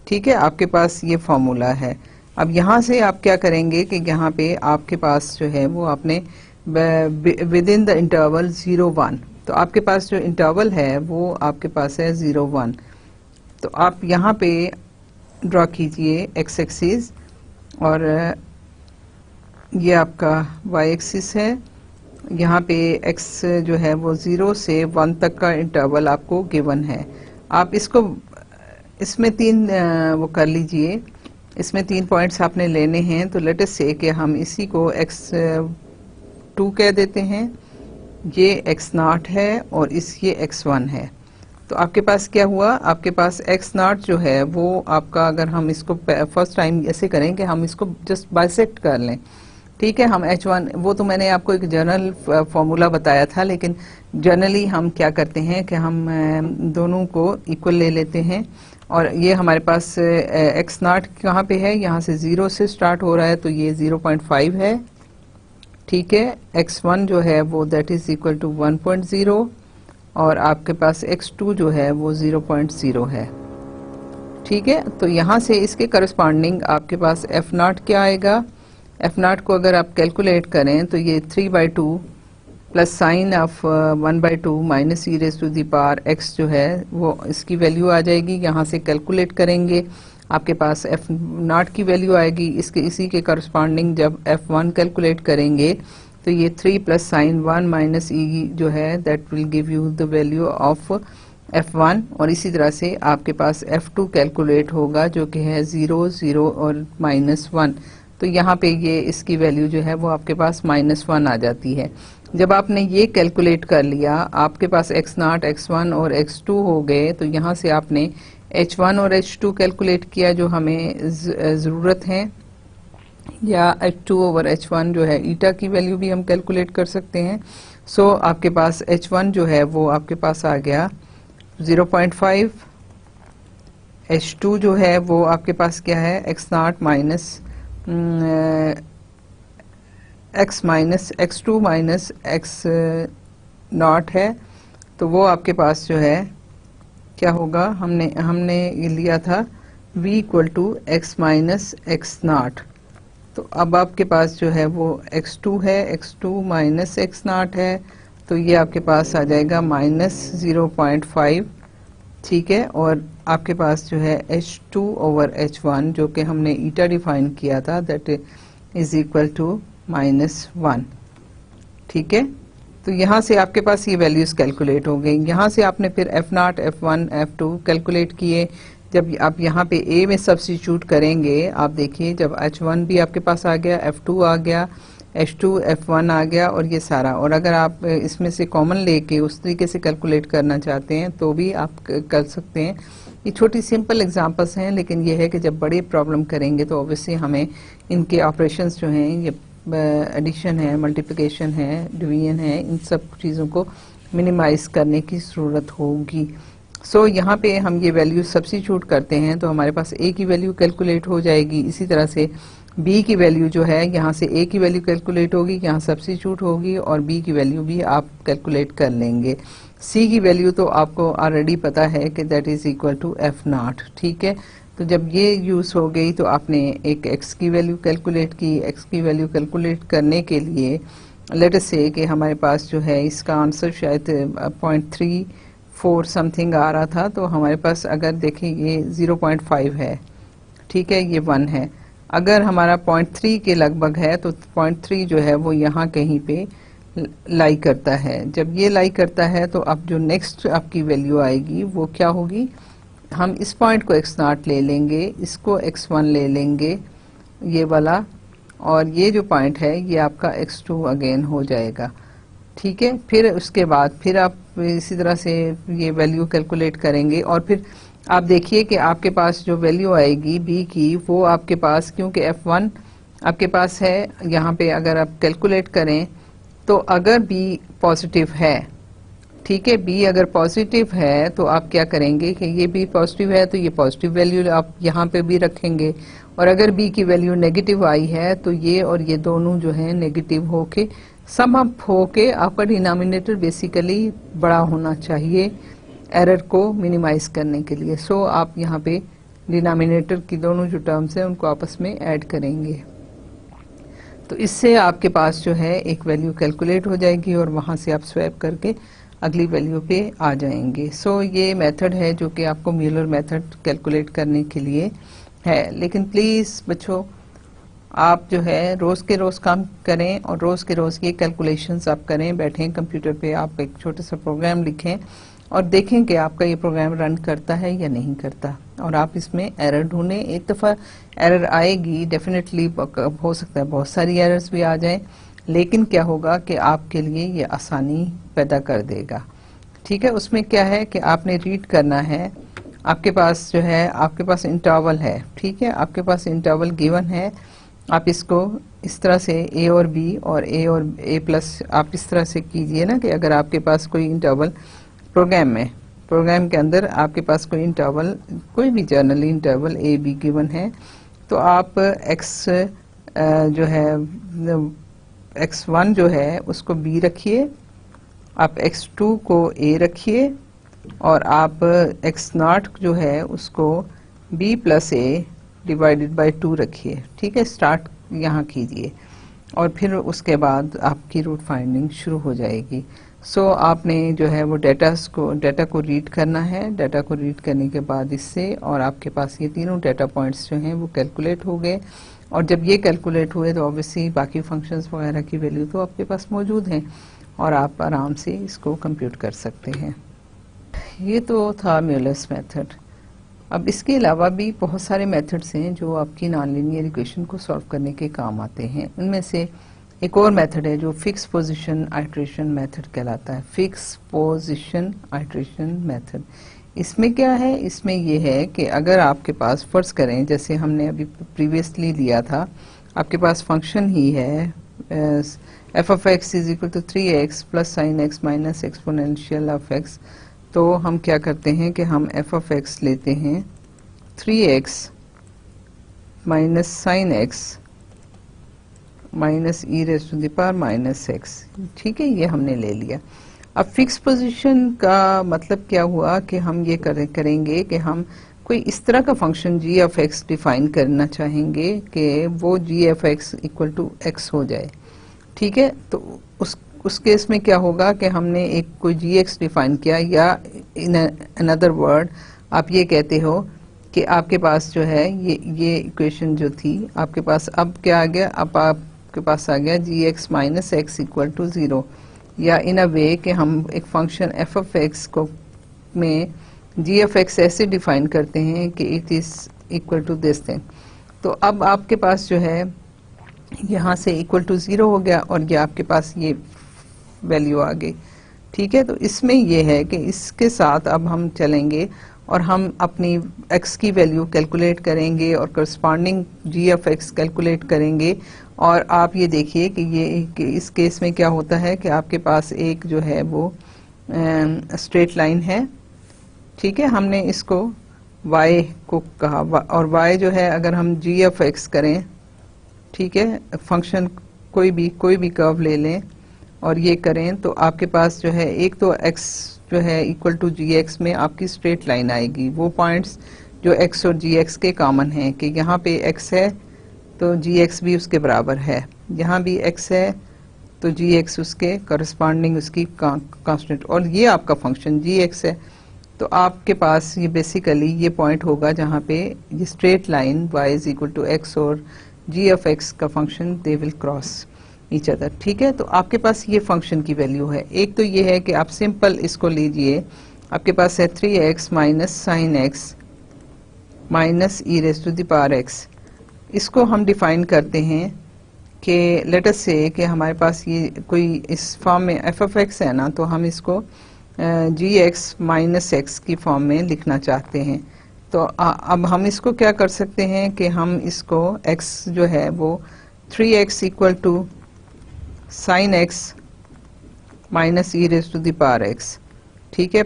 S1: ठीक है, आपके पास ये फॉर्मूला है। अब यहाँ से आप क्या करेंगे कि यहाँ पे आपके पास जो है वो आपने विद इन द इंटरवल 0-1, तो आपके पास जो इंटरवल है वो आपके पास है 0-1। तो आप यहाँ पे ड्रॉ कीजिए x एक्सिस और ये आपका y एक्सिस है। यहाँ पे x जो है वो 0 से 1 तक का इंटरवल आपको गिवन है। आप इसको इसमें तीन वो कर लीजिए, इसमें 3 पॉइंट्स आपने लेने हैं। तो लेट अस से कि हम इसी को x2 कह देते हैं, ये x0 है और ये x1 है। तो आपके पास क्या हुआ? आपके पास x0 जो है वो आपका, अगर हम इसको फर्स्ट टाइम ऐसे करें कि हम इसको जस्ट बाइसेक्ट कर लें, ठीक है, हम h1, वो तो मैंने आपको एक जनरल फॉर्मूला बताया था, लेकिन जनरली हम क्या करते हैं कि हम दोनों को इक्वल ले लेते हैं। और ये हमारे पास x0 कहाँ पे है? यहाँ से 0 से स्टार्ट हो रहा है तो ये 0.5 है, ठीक है। x1 जो है वो दैट इज इक्वल टू 1.0 और आपके पास x2 जो है वो 0.0 है, ठीक है। तो यहाँ से इसके करस्पॉन्डिंग आपके पास f0 क्या आएगा? एफ नॉट को अगर आप कैलकुलेट करें तो ये 3/2 plus sine of 1/2 minus e raise to the power x जो है वो इसकी वैल्यू आ जाएगी। यहाँ से कैलकुलेट करेंगे आपके पास एफ नॉट की वैल्यू आएगी। इसके इसी के करस्पॉन्डिंग जब F1 कैलकुलेट करेंगे तो ये 3 प्लस साइन 1 माइनस ई जो है that will give you the value of F1। और इसी तरह से आपके पास F2 कैलकुलेट होगा जो कि है 0 0 और -1। तो यहाँ पे ये इसकी वैल्यू जो है वो आपके पास -1 आ जाती है। जब आपने ये कैलकुलेट कर लिया आपके पास x0 x1 और x2 हो गए तो यहाँ से आपने h1 और h2 कैलकुलेट किया जो हमें ज़रूरत है, या h2 ओवर h1 जो है ईटा की वैल्यू भी हम कैलकुलेट कर सकते हैं। सो आपके पास h1 जो है वो आपके पास आ गया 0.5, h2 जो है वो आपके पास क्या है x0 minus x minus x2 minus x0 है, तो वो आपके पास जो है क्या होगा, हमने ये लिया था v equal to x minus x0। तो अब आपके पास जो है वो x2 है, x2 माइनस x0 है, तो ये आपके पास आ जाएगा -0.5, ठीक है। और आपके पास जो है h2 ओवर h1 जो कि हमने ईटा डिफाइन किया था दैट इज इक्वल टू -1, ठीक है। तो यहाँ से आपके पास ये वैल्यूज कैलकुलेट हो गई। यहाँ से आपने फिर F0 F1 F2 कैलकुलेट किए। जब आप यहाँ पे A में सब्स्टिट्यूट करेंगे आप देखिए जब H1 भी आपके पास आ गया, F2 आ गया, H2 F1 आ गया और ये सारा। और अगर आप इसमें से कॉमन लेके उस तरीके से कैलकुलेट करना चाहते हैं तो भी आप कर सकते हैं। ये छोटी सिंपल एग्जांपल्स हैं, लेकिन ये है कि जब बड़ी प्रॉब्लम करेंगे तो ऑब्वियसली हमें इनके ऑपरेशंस जो हैं, ये एडिशन है, मल्टीप्लिकेशन है, डिवीजन है, इन सब चीज़ों को मिनिमाइज करने की ज़रूरत होगी। सो यहाँ पे हम ये वैल्यू सब्स्टिट्यूट करते हैं तो हमारे पास A की वैल्यू कैलकुलेट हो जाएगी। इसी तरह से B की वैल्यू जो है यहाँ से A की वैल्यू कैलकुलेट होगी, यहाँ सब्स्टिट्यूट होगी और B की वैल्यू भी आप कैलकुलेट कर लेंगे। C की वैल्यू तो आपको ऑलरेडी पता है कि that is equal to F0, ठीक है। तो जब ये यूज़ हो गई तो आपने एक x की वैल्यू कैलकुलेट की। x की वैल्यू कैलकुलेट करने के लिए लेट अस से कि हमारे पास जो है इसका आंसर शायद 0.34 समथिंग आ रहा था, तो हमारे पास अगर देखें ये 0.5 है, ठीक है, ये 1 है। अगर हमारा 0.3 के लगभग है तो 0.3 जो है वो यहाँ कहीं पे लाई करता है। जब ये लाई करता है तो अब जो नेक्स्ट आपकी वैल्यू आएगी वो क्या होगी, हम इस पॉइंट को x0 ले लेंगे, इसको x1 ले लेंगे ये वाला, और ये जो पॉइंट है ये आपका x2 अगेन हो जाएगा, ठीक है। फिर उसके बाद फिर आप इसी तरह से ये वैल्यू कैलकुलेट करेंगे और फिर आप देखिए कि आपके पास जो वैल्यू आएगी B की वो आपके पास, क्योंकि F1 आपके पास है यहाँ पे, अगर आप कैलकुलेट करें तो अगर B पॉजिटिव है, ठीक है, B अगर पॉजिटिव है तो आप क्या करेंगे कि ये B पॉजिटिव है तो ये पॉजिटिव वैल्यू आप यहाँ पे भी रखेंगे, और अगर B की वैल्यू नेगेटिव आई है तो ये और ये दोनों जो है नेगेटिव होके सम अप होके आपका डिनोमिनेटर बेसिकली बड़ा होना चाहिए एरर को मिनिमाइज करने के लिए। सो आप यहाँ पे डिनोमिनेटर की दोनों जो टर्म्स हैं उनको आपस में ऐड करेंगे, तो इससे आपके पास जो है एक वैल्यू कैलकुलेट हो जाएगी और वहाँ से आप स्वैप करके अगली वैल्यू पे आ जाएंगे। सो ये मेथड है जो कि आपको म्यूलर मेथड कैलकुलेट करने के लिए है। लेकिन प्लीज़ बच्चों आप जो है रोज़ के रोज़ काम करें और रोज़ के रोज़ ये कैलकुलेशंस आप करें, बैठें कंप्यूटर पे, आप एक छोटा सा प्रोग्राम लिखें और देखें कि आपका ये प्रोग्राम रन करता है या नहीं करता, और आप इसमें एरर ढूंढें। एक दफ़ा एरर आएगी डेफिनेटली, हो सकता है बहुत सारी एरर्स भी आ जाएं, लेकिन क्या होगा कि आपके लिए ये आसानी पैदा कर देगा, ठीक है। उसमें क्या है कि आपने रीड करना है, आपके पास जो है आपके पास इंटरवल है, ठीक है, आपके पास इंटरवल गिवन है। आप इसको इस तरह से A और B और A प्लस आप इस तरह से कीजिए ना कि अगर आपके पास कोई इंटरवल प्रोग्राम के अंदर आपके पास कोई इंटरवल, कोई भी generally interval A B given है, तो आप x जो है x1 जो है उसको B रखिए, आप x2 को A रखिए और आप x0 जो है उसको B plus A divided by 2 रखिए, ठीक है। स्टार्ट यहाँ कीजिए और फिर उसके बाद आपकी रूट फाइंडिंग शुरू हो जाएगी। सो आपने जो है वो डाटा को रीड करना है। डाटा को रीड करने के बाद इससे और आपके पास ये तीनों डाटा पॉइंट्स जो हैं वो कैलकुलेट हो गए, और जब ये कैलकुलेट हुए तो ऑब्वियसली बाकी फंक्शंस वगैरह की वैल्यू तो आपके पास मौजूद हैं और आप आराम से इसको कंप्यूट कर सकते हैं। ये तो था म्यूलर्स मेथड। अब इसके अलावा भी बहुत सारे मेथड्स हैं जो आपकी नॉन लीनियर इक्वेशन को सॉल्व करने के काम आते हैं। उनमें से एक और मेथड है जो फिक्स पोजीशन आइट्रेशन मेथड कहलाता है। फिक्स पोजीशन आइट्रेशन मेथड, इसमें क्या है, इसमें ये है कि अगर आपके पास फर्ज करें जैसे हमने अभी प्रीवियसली लिया था, आपके पास फंक्शन ही है f of x is equal to 3x plus sine x minus exponential of x. तो हम क्या करते हैं कि हम एफ ऑफ एक्स लेते हैं 3x minus sine x minus e raise to the power minus x. ठीक है, ये हमने ले लिया। अब फिक्स पोजीशन का मतलब क्या हुआ कि हम ये करेंगे कि हम कोई इस तरह का function g F x define करना चाहेंगे कि वो g F x equal to x हो जाए। ठीक है, तो उस केस में क्या होगा कि हमने एक कोई जी एक्स डिफाइन किया, या इन अनदर वर्ड आप ये कहते हो कि आपके पास जो है ये इक्वेशन जो थी आपके पास अब क्या आ गया, अब आपके पास आ गया g x minus x equal to 0, या इन अ वे कि हम एक फंक्शन एफ ऑफ एक्स को में जी एफ एक्स ऐसे डिफाइन करते हैं कि it is equal to this thing. तो अब आपके पास जो है यहाँ से इक्वल टू 0 हो गया और ये आपके पास ये वैल्यू आ गई। ठीक है, तो इसमें ये है कि इसके साथ अब हम चलेंगे और हम अपनी x की वैल्यू कैलकुलेट करेंगे और corresponding g of x calculate करेंगे। और आप ये देखिए कि इस केस में क्या होता है कि आपके पास एक जो है वो स्ट्रेट लाइन है। ठीक है, हमने इसको y को कहा और y जो है अगर हम जी ऑफ एक्स करें, ठीक है, फंक्शन कोई भी कर्व ले लें और ये करें तो आपके पास जो है एक तो x जो है इक्वल टू जी एक्स में आपकी स्ट्रेट लाइन आएगी। वो पॉइंट्स जो x और जी एक्स के कॉमन हैं कि यहाँ पे x है तो जी एक्स भी उसके बराबर है, यहाँ भी x है तो जी एक्स उसके करस्पॉन्डिंग उसकी कांस्टेंट, और ये आपका फंक्शन जी एक्स है। तो आपके पास ये बेसिकली ये पॉइंट होगा जहाँ पे ये straight line y is equal to x और जी ऑफ एक्स का function they will cross each other. ठीक है, तो आपके पास ये फंक्शन की वैल्यू है। एक तो ये है कि आप सिंपल इसको लीजिए, आपके पास है 3x minus sine x minus e raise to the power x. इसको हम डिफाइन करते हैं कि लेट अस से कि हमारे पास ये कोई इस फॉर्म में एफ ऑफ एक्स है ना, तो हम इसको जी एक्स माइनस एक्स की फॉर्म में लिखना चाहते हैं। तो अब हम इसको क्या कर सकते हैं कि हम इसको x जो है वो 3x equal to sine x minus e raise to the power x, ठीक है,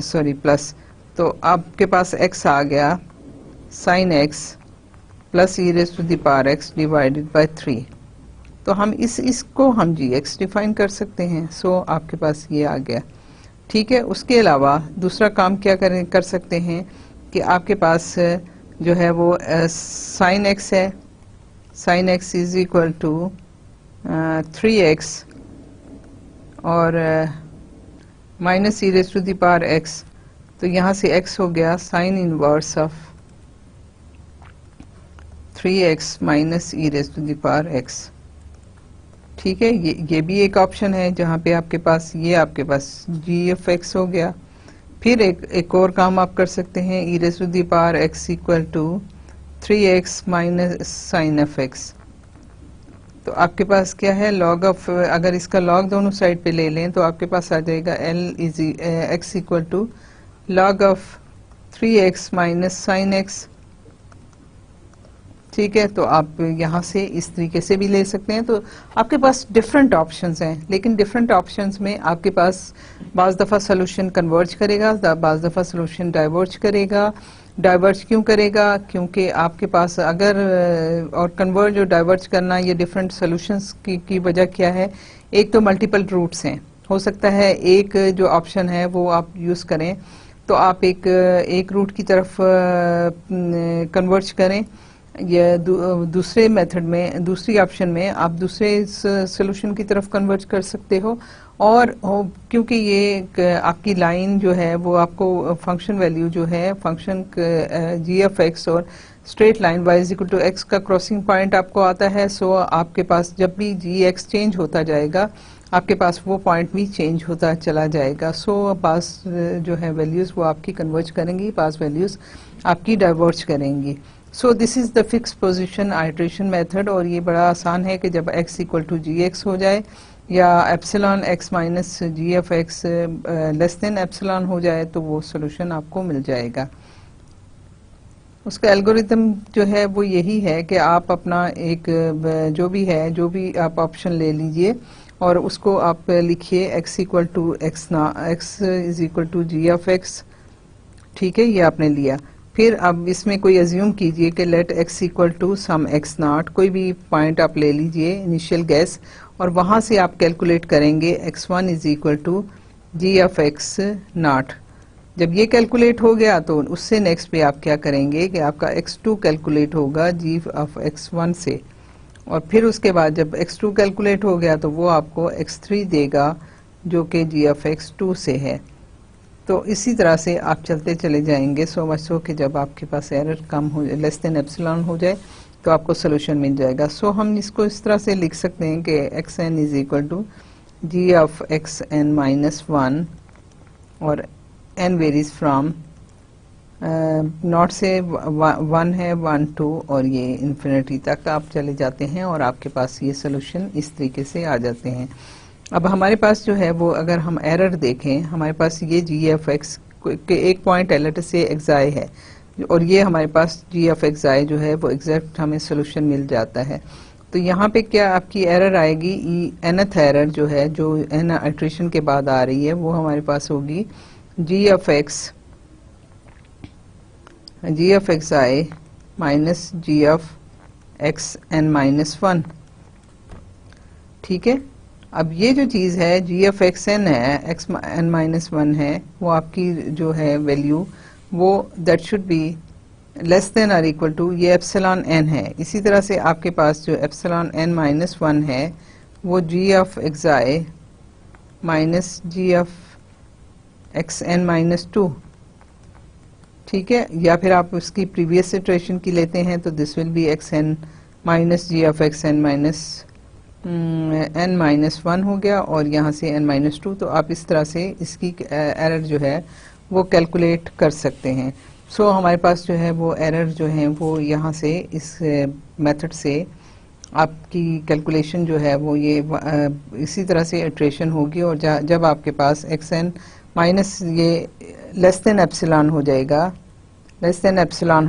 S1: सॉरी प्लस, तो आपके पास x आ गया sine x plus e raise to the power x divided by 3। तो हम इसको हम जी एक्स डिफाइन कर सकते हैं। सो आपके पास ये आ गया। ठीक है, उसके अलावा दूसरा काम क्या कर सकते हैं कि आपके पास जो है वो साइन एक्स है, sine x is equal to 3x और minus e raise to the power x. तो यहाँ से x हो गया sine inverse of 3x minus e raise to the power x. ठीक है, ये भी एक ऑप्शन है जहाँ पे आपके पास ये आपके पास जी एफ एक्स हो गया। फिर एक और काम आप कर सकते हैं, e raise to the power x equal to 3x minus sine of x. तो आपके पास क्या है लॉग ऑफ, अगर इसका लॉग दोनों साइड पे ले लें तो आपके पास आ जाएगा l is x equal to log of 3x minus sine x. ठीक है, तो आप यहाँ से इस तरीके से भी ले सकते हैं। तो आपके पास डिफरेंट ऑप्शंस हैं, लेकिन डिफरेंट ऑप्शंस में आपके पास बाज़ दफ़ा सोल्यूशन कन्वर्ज करेगा, बाज़ दफ़ा सोल्यूशन डाइवर्ज करेगा। डाइवर्ज क्यों करेगा? क्योंकि आपके पास अगर और कन्वर्ज और डाइवर्ज करना ये डिफरेंट सोल्यूशंस की वजह क्या है? एक तो मल्टीपल रूट्स हैं, हो सकता है एक जो ऑप्शन है वो आप यूज़ करें तो आप एक रूट की तरफ कन्वर्ज करें या दूसरे मेथड में, दूसरी ऑप्शन में आप दूसरे सोल्यूशन की तरफ कन्वर्ट कर सकते हो। और क्योंकि ये आपकी लाइन जो है वो आपको फंक्शन वैल्यू जो है फंक्शन जी ऑफ एक्स और straight line y is equal to x का क्रॉसिंग पॉइंट आपको आता है। सो आपके पास जब भी जी एक्स चेंज होता जाएगा आपके पास वो पॉइंट भी चेंज होता चला जाएगा। सो पास जो है वैल्यूज वो आपकी कन्वर्ज करेंगी, पास वैल्यूज आपकी डाइवर्ज करेंगी। So this is the fix position iteration method. और ये बड़ा आसान है कि जब x equal to g x हो जाए या epsilon x minus g F x less than epsilon हो जाए तो वो सोल्यूशन आपको मिल जाएगा। उसका एल्गोरिथम जो है वो यही है कि आप अपना एक जो भी आप ऑप्शन ले लीजिए और उसको आप लिखिए x equal to x is equal to g of x. ठीक है, ये आपने लिया। फिर अब इसमें कोई अज्यूम कीजिए कि let x equal to some x nought, कोई भी पॉइंट आप ले लीजिए इनिशियल गैस, और वहां से आप कैलकुलेट करेंगे x1 is equal to g of x nought. जब ये कैलकुलेट हो गया तो उससे नेक्स्ट पे आप क्या करेंगे कि आपका x2 कैलकुलेट होगा जी ऑफ x1 से, और फिर उसके बाद जब x2 कैलकुलेट हो गया तो वो आपको x3 देगा जो कि जी ऑफ x2 से है। तो इसी तरह से आप चलते चले जाएंगे सो मच सो कि जब आपके पास एरर कम हो, लेस देन एप्सिलॉन हो जाए तो आपको सोल्यूशन मिल जाएगा। सो हम इसको इस तरह से लिख सकते हैं कि x n is equal to g of x n minus one, और एन वेरीज फ्रॉम नॉट से वन है, 1 2 और ये इन्फिनिटी तक आप चले जाते हैं और आपके पास ये सोल्यूशन इस तरीके से आ जाते हैं। अब हमारे पास जो है वो अगर हम एरर देखें, हमारे पास ये जी एफ एक्स के एक पॉइंट एलर्ट से एक्साई है और ये हमारे पास जी एफ एक्साई जो है वो एग्जैक्ट हमें सोल्यूशन मिल जाता है। तो यहाँ पे क्या आपकी एरर आएगी, एनथ एरर जो है जो एन आइट्रेशन के बाद आ रही है वो हमारे पास होगी g F x i minus g F x n minus one. ठीक है, अब ये जो चीज़ है जी एफ एक्स एन है, एक्स एन माइनस वन है, वो आपकी जो है वैल्यू वो that should be less than और इक्वल टू ये एप्सिलॉन एन है। इसी तरह से आपके पास जो एप्सिलॉन एन माइनस वन है वो g of x i minus g of x n minus two. ठीक है, या फिर आप उसकी प्रीवियस इटरेशन की लेते हैं तो this will be x n minus g of x n minus n minus one हो गया और यहाँ से एन माइनस टू। तो आप इस तरह से इसकी एरर जो है वो कैलकुलेट कर सकते हैं। सो हमारे पास जो है वो एरर जो है वो यहाँ से इस मेथड से आपकी कैलकुलेशन जो है वो ये इसी तरह से इटरेशन होगी और जब आपके पास एक्स एन माइनस ये लेस देन एप्सिलॉन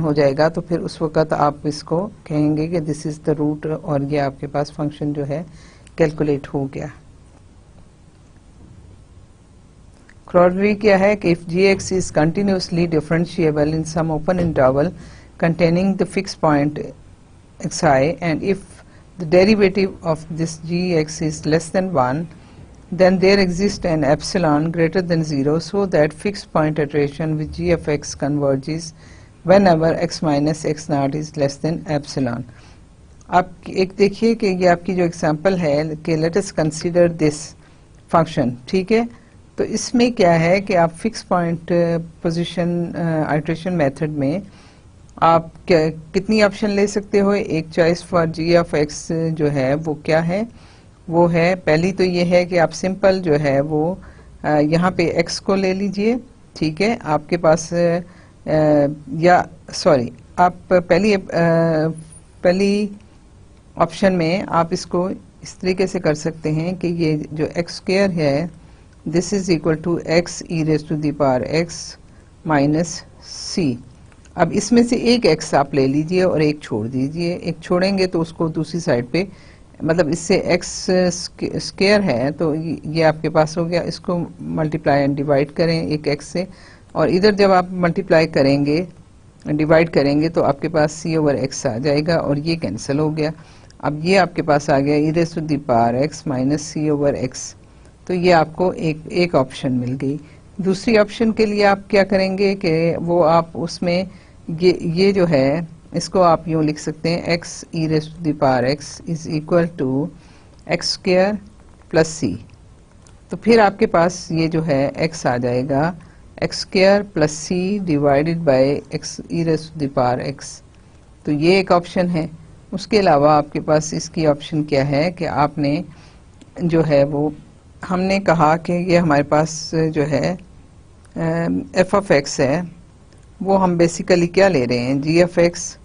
S1: हो जाएगा तो फिर उस वक़्त आप इसको कहेंगे कि दिस इज़ द रूट और ये आपके पास फंक्शन जो है कैलकुलेट हो गया। क्रोडरी क्या है कि if g x is continuously differentiable in some open interval containing the fix point x i and if the derivative of this g x is less than 1 then there exists an epsilon greater than 0 so that fixed point iteration with g of x converges whenever x minus x naught is less than epsilon। आप एक देखिए कि ये आपकी जो example है कि let us consider this function. ठीक है, तो इसमें क्या है कि आप fix point position iteration method में आप कितनी ऑप्शन ले सकते हो। एक choice for g of x जो है वो क्या है, वो है पहली तो ये है कि आप सिंपल जो है वो यहाँ पे x को ले लीजिए। ठीक है, आपके पास या सॉरी आप पहली ऑप्शन में आप इसको इस तरीके से कर सकते हैं कि ये जो x स्क्वायर है this is equal to x e raise to the power x minus c। अब इसमें से एक x आप ले लीजिए और एक छोड़ दीजिए, एक छोड़ेंगे तो उसको दूसरी साइड पे मतलब इससे x स्क्वायर है तो ये आपके पास हो गया, इसको मल्टीप्लाई एंड डिवाइड करें एक x से और इधर जब आप मल्टीप्लाई करेंगे डिवाइड करेंगे तो आपके पास c ओवर x आ जाएगा और ये कैंसिल हो गया। अब ये आपके पास आ गया e raise to the power x minus c over x। तो ये आपको एक ऑप्शन मिल गई। दूसरी ऑप्शन के लिए आप क्या करेंगे कि वो आप उसमें ये जो है इसको आप यूँ लिख सकते हैं x e raise to the power x is equal to x square plus c. तो फिर आपके पास ये जो है x आ जाएगा x square plus c divided by x e raise to the power x. तो ये एक ऑप्शन है। उसके अलावा आपके पास इसकी ऑप्शन क्या है कि आपने जो है वो हमने कहा कि ये हमारे पास जो है एफ ऑफ एक्स है, वो हम बेसिकली क्या ले रहे हैं, जी एफ एक्स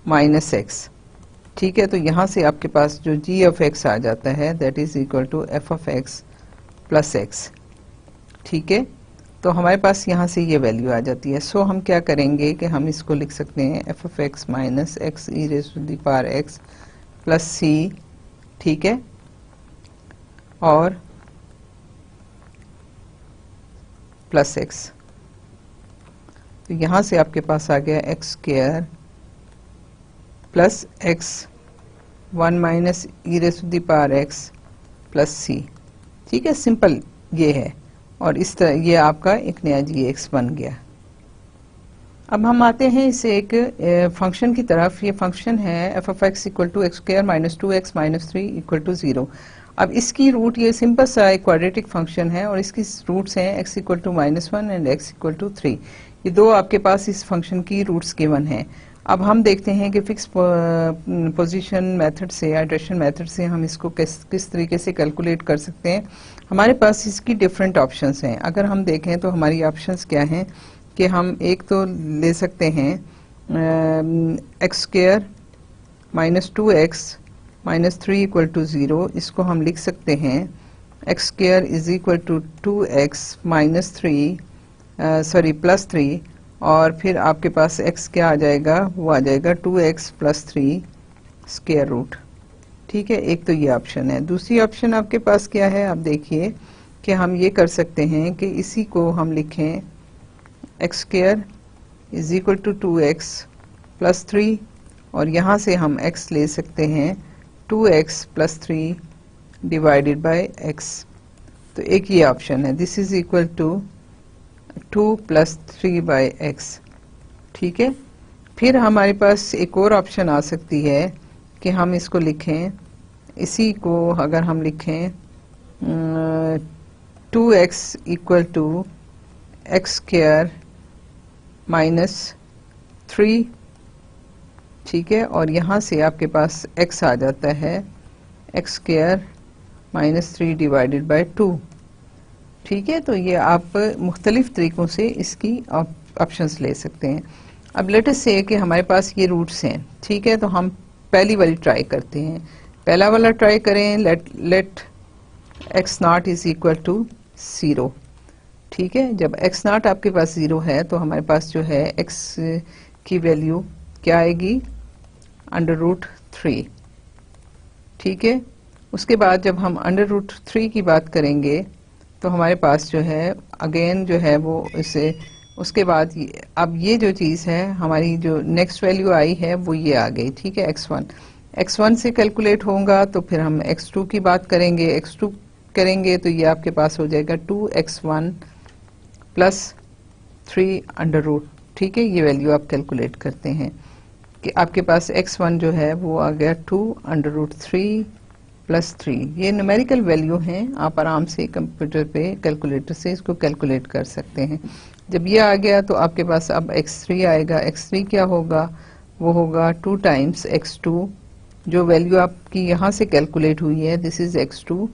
S1: माइनस एक्स। ठीक है, तो यहाँ से आपके पास जो जी एफ एक्स आ जाता है that is equal to f of x plus x. ठीक है, तो हमारे पास यहाँ से ये वैल्यू आ जाती है। सो हम क्या करेंगे कि हम इसको लिख सकते हैं f of x minus x e raise to the power x plus c. ठीक है, और प्लस एक्स। तो यहाँ से आपके पास आ गया x square plus x 1 minus e raise to the power x plus c. ठीक है, सिंपल ये है, और इस तरह ये आपका एक नया जी एक्स बन गया। अब हम आते हैं इस एक फंक्शन की तरफ। ये फंक्शन है f of x equal to x square minus 2x minus 3 equal to 0। अब इसकी रूट, ये सिंपल सा एक क्वाड्रेटिक फंक्शन है और इसकी रूट्स हैं x equal to -1 and x equal to 3। ये दो आपके पास इस फंक्शन की रूट्स गिवन हैं। अब हम देखते हैं कि फिक्स पोजीशन मेथड से, आइट्रेशन मेथड से हम इसको किस तरीके से कैलकुलेट कर सकते हैं। हमारे पास इसकी डिफरेंट ऑप्शंस हैं। अगर हम देखें तो हमारी ऑप्शंस क्या हैं कि हम एक तो ले सकते हैं x square minus 2x minus 3 equal to 0। इसको हम लिख सकते हैं x square is equal to 2x minus 3 plus 3, और फिर आपके पास x क्या आ जाएगा, वो आ जाएगा 2x प्लस 3 स्क्वायर रूट। ठीक है, एक तो ये ऑप्शन है। दूसरी ऑप्शन आपके पास क्या है, आप देखिए कि हम ये कर सकते हैं कि इसी को हम लिखें x square is equal to 2x plus 3, और यहाँ से हम x ले सकते हैं 2x plus 3 divided bye x। तो एक ये ऑप्शन है, this is equal to 2 plus 3 by x। ठीक है, फिर हमारे पास एक और ऑप्शन आ सकती है कि हम इसको लिखें, इसी को अगर हम लिखें 2x equal to x square minus 3। ठीक है, और यहाँ से आपके पास x आ जाता है x square minus 3 divided by 2। ठीक है, तो ये आप मुख्तलिफ तरीक़ों से इसकी ऑप्शंस ले सकते हैं। अब लेट अस से कि हमारे पास ये रूट्स हैं। ठीक है, तो हम पहली वाली ट्राई करते हैं। पहला वाला ट्राई करें, let x not is equal to 0। ठीक है, जब एक्स नॉट आपके पास 0 है तो हमारे पास जो है x की वैल्यू क्या आएगी, अंडर रूट 3। ठीक है, उसके बाद जब हम अंडर रूट 3 की बात करेंगे तो हमारे पास जो है अगेन जो है वो इसे, उसके बाद अब ये जो चीज़ है हमारी जो नेक्स्ट वैल्यू आई है वो ये आ गई। ठीक है, x1 से कैलकुलेट होगा तो फिर हम x2 की बात करेंगे, x2 करेंगे तो ये आपके पास हो जाएगा 2x1 प्लस 3 अंडर रूट। ठीक है, ये वैल्यू आप कैलकुलेट करते हैं कि आपके पास x1 जो है वो आ गया 2 अंडर रूट 3 प्लस 3। ये न्यूमेरिकल वैल्यू हैं, आप आराम से कंप्यूटर पे कैलकुलेटर से इसको कैलकुलेट कर सकते हैं। जब ये आ गया तो आपके पास अब x3 आएगा। x3 क्या होगा, वो होगा 2 टाइम्स x2, जो वैल्यू आपकी यहाँ से कैलकुलेट हुई है, दिस इज x2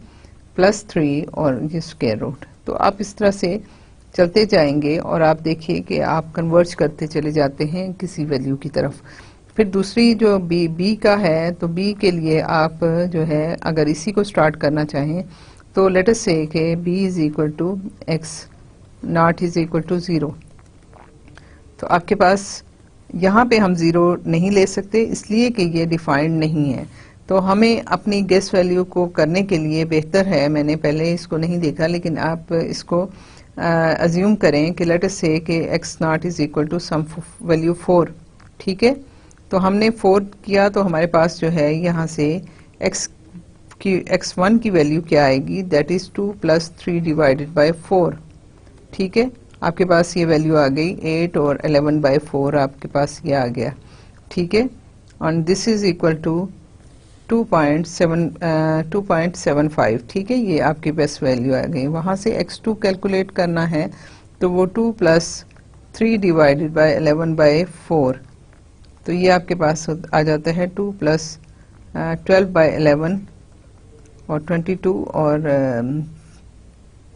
S1: प्लस 3 और ये स्क्वायर रूट। तो आप इस तरह से चलते जाएंगे और आप देखिए कि आप कन्वर्ज करते चले जाते हैं किसी वैल्यू की तरफ। फिर दूसरी जो b का है, तो b के लिए आप जो है अगर इसी को स्टार्ट करना चाहें तो लेट अस से कि b is equal to x not is equal to 0। तो आपके पास यहाँ पे हम 0 नहीं ले सकते इसलिए कि ये डिफाइंड नहीं है। तो हमें अपनी गेस वैल्यू को करने के लिए बेहतर है, मैंने पहले इसको नहीं देखा लेकिन आप इसको अज्यूम करें कि लेट अस से कि x not is equal to some value 4। ठीक है, तो हमने 4 किया तो हमारे पास जो है यहाँ से x1 की वैल्यू क्या आएगी, that is 2 plus 3 divided bye 4। ठीक है, आपके पास ये वैल्यू आ गई 8 और 11 बाय 4 आपके पास ये आ गया। ठीक है, और दिस इज इक्वल टू 2.75, ठीक है, ये आपकी बेस्ट वैल्यू आ गई। वहां से x2 कैलकुलेट करना है तो वो 2 प्लस 3 डिवाइडेड बाय 11/4, तो ये आपके पास आ जाता है 2 प्लस 12/11 और 22 और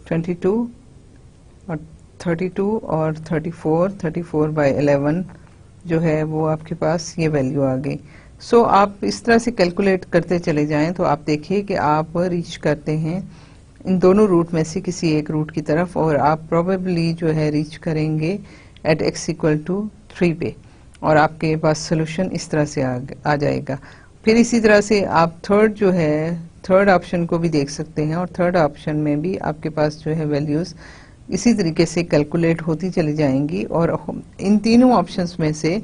S1: 32 और 34/11 जो है वो आपके पास ये वैल्यू आ गई। सो आप इस तरह से कैलकुलेट करते चले जाएं तो आप देखिए कि आप रीच करते हैं इन दोनों रूट में से किसी एक रूट की तरफ, और आप प्रोबेबली जो है रीच करेंगे एट x इक्वल टू 3 पे, और आपके पास सोल्यूशन इस तरह से आ जाएगा। फिर इसी तरह से आप थर्ड ऑप्शन को भी देख सकते हैं, और थर्ड ऑप्शन में भी आपके पास जो है वैल्यूज इसी तरीके से कैलकुलेट होती चली जाएंगी, और इन तीनों ऑप्शंस में से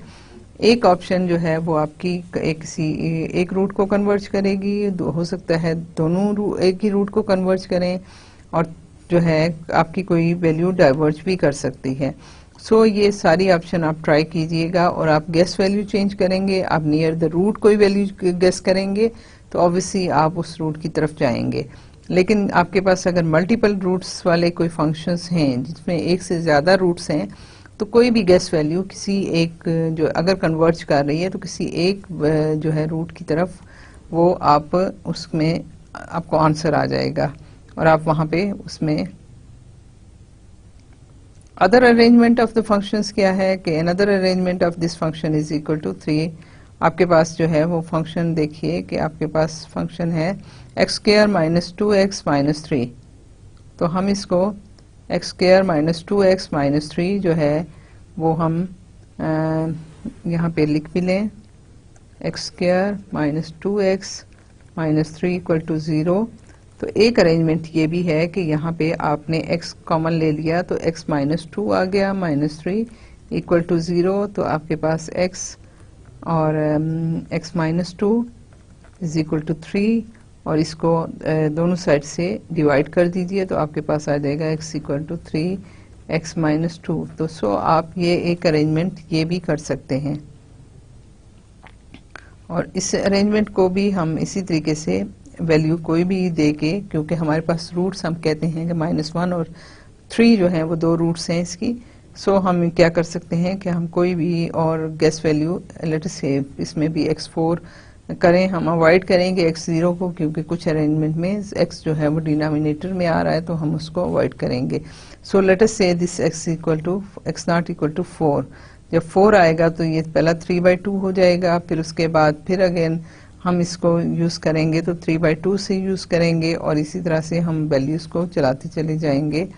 S1: एक ऑप्शन जो है वो आपकी एक रूट को कन्वर्ज करेगी, हो सकता है दोनों एक ही रूट को कन्वर्ज करें, और जो है आपकी कोई वैल्यू डाइवर्ज भी कर सकती है। सो ये सारी ऑप्शन आप ट्राई कीजिएगा, और आप गेस वैल्यू चेंज करेंगे, आप नियर द रूट कोई वैल्यू गेस करेंगे तो ऑब्वियसली आप उस रूट की तरफ जाएंगे। लेकिन आपके पास अगर मल्टीपल रूट्स वाले कोई फंक्शंस हैं जिसमें एक से ज़्यादा रूट्स हैं, तो कोई भी गेस वैल्यू किसी एक जो अगर कन्वर्ज कर रही है तो किसी एक जो है रूट की तरफ वो आप उसमें आपको आंसर आ जाएगा, और आप वहाँ पे उसमें other arrangement of the functions क्या है कि another arrangement of this function is equal to 3। आपके पास जो है वो फंक्शन देखिए कि आपके पास फंक्शन है x square minus 2x minus 3, तो हम इसको x square minus 2x minus 3 जो है वो हम यहाँ पे लिख भी लें, x square minus 2x minus 3 equal to 0। तो एक अरेंजमेंट ये भी है कि यहाँ पे आपने x कॉमन ले लिया तो x माइनस 2 आ गया, माइनस 3 इक्वल टू 0, तो आपके पास x और x minus 2 is equal to 3, और इसको दोनों साइड से डिवाइड कर दीजिए तो आपके पास आ जाएगा x equal to 3x minus 2। तो सो आप ये एक अरेंजमेंट ये भी कर सकते हैं, और इस अरेंजमेंट को भी हम इसी तरीके से वैल्यू कोई भी दे के, क्योंकि हमारे पास रूट्स हम कहते हैं कि -1 और 3 जो है वो दो रूट्स हैं इसकी। सो हम क्या कर सकते हैं कि हम कोई भी और गेस वैल्यू लेट अस से इसमें भी x4 करें, हम अवॉइड करेंगे x0 को, क्योंकि कुछ अरेंजमेंट में x जो है वो डिनोमिनेटर में आ रहा है तो हम उसको अवॉइड करेंगे। सो let us say this x nought equal to 4, जब 4 आएगा तो ये पहला 3/2 हो जाएगा, फिर उसके बाद फिर अगेन हम इसको यूज करेंगे तो 3/2 से यूज करेंगे, और इसी तरह से हम वैल्यूज को चलाते चले जाएंगे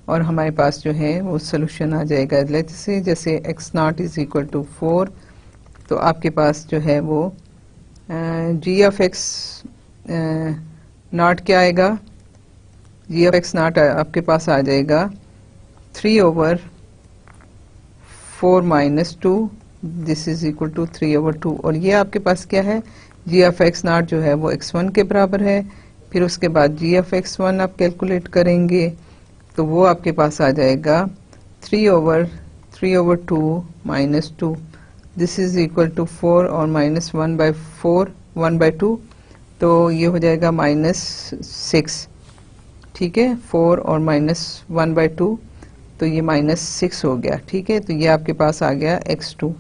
S1: और हमारे पास जो है वो सोल्यूशन आ जाएगा। लेट से जैसे x nought is equal to 4, तो आपके पास जो है वो g ऑफ x नॉट क्या आएगा, g ऑफ x नॉट आपके पास आ जाएगा 3/4 minus 2, this is equal to 3/2, और ये आपके पास क्या है, g ऑफ x नॉट जो है वो x1 के बराबर है। फिर उसके बाद g ऑफ x1 आप कैलकुलेट करेंगे तो वो आपके पास आ जाएगा 3/2 minus 2, this is equal to 4 और माइनस 1/2, तो ये हो जाएगा -6, ठीक है, 4 और माइनस 1/2, तो ये -6 हो गया, ठीक है। तो ये आपके पास आ गया x2।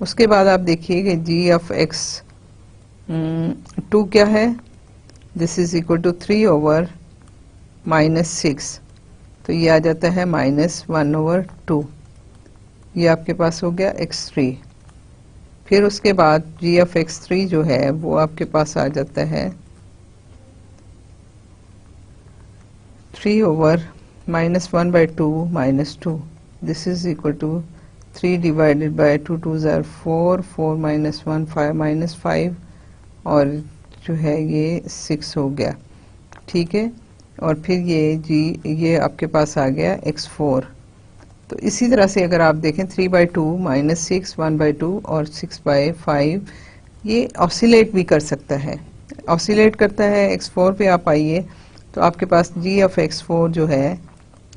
S1: उसके बाद आप देखिए कि g ऑफ x2 क्या है, दिस इज इक्वल टू 3/-6, तो ये आ जाता है -1/2, ये आपके पास हो गया x3। फिर उसके बाद g ऑफ x3 जो है वो आपके पास आ जाता है 3/-1/2 minus 2, this is equal to 3 divided by 2 2s are 4, 4 minus 1 5 minus 5, और जो है ये 6 हो गया, ठीक है। और फिर ये आपके पास आ गया x4। तो इसी तरह से अगर आप देखें 3/2 माइनस 6 1/2 और 6/5 ये ऑसिलेट भी कर सकता है, ऑसिलेट करता है। x4 पे आप आइए तो आपके पास g ऑफ x4 जो है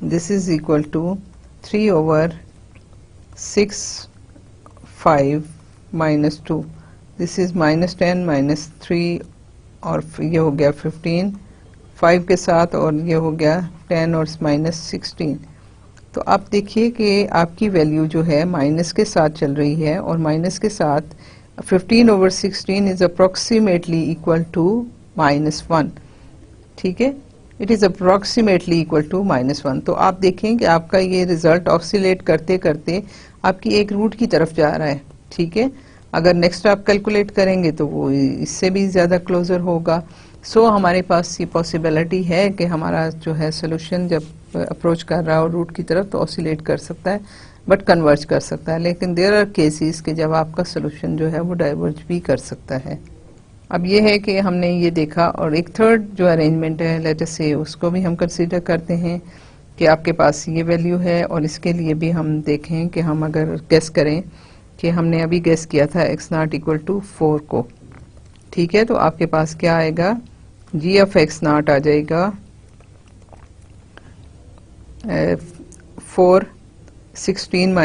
S1: this is equal to 3/6 5 -2, this is -10 -3 और ये हो गया 15 5 के साथ, और ये हो गया 10 और -16। तो आप देखिए कि आपकी वैल्यू जो है माइनस के साथ चल रही है, और माइनस के साथ 15/16 इज अप्रोक्सीमेटली इक्वल टू -1। ठीक है, it is approximately equal to -1। तो आप देखें कि आपका ये रिजल्ट ऑसिलेट करते करते आपकी एक रूट की तरफ जा रहा है। ठीक है, अगर नेक्स्ट आप कैलकुलेट करेंगे तो वो इससे भी ज़्यादा क्लोजर होगा। सो हमारे पास ये पॉसिबिलिटी है कि हमारा जो है सोल्यूशन जब अप्रोच कर रहा हो रूट की तरफ तो ऑसिलेट कर सकता है, बट कन्वर्ज कर सकता है। लेकिन देयर आर केसेस कि जब आपका सोल्यूशन जो है वो डाइवर्ज भी कर सकता है। अब ये है कि हमने ये देखा, और एक थर्ड जो अरेंजमेंट है लेट अस से उसको भी हम कंसीडर करते हैं कि आपके पास ये वैल्यू है, और इसके लिए भी हम देखें कि हम अगर गेस करें कि हमने अभी गेस किया था x0 इक्वल टू 4 को। ठीक है, तो आपके पास क्या आएगा, g ऑफ x0 आ जाएगा 4 16 -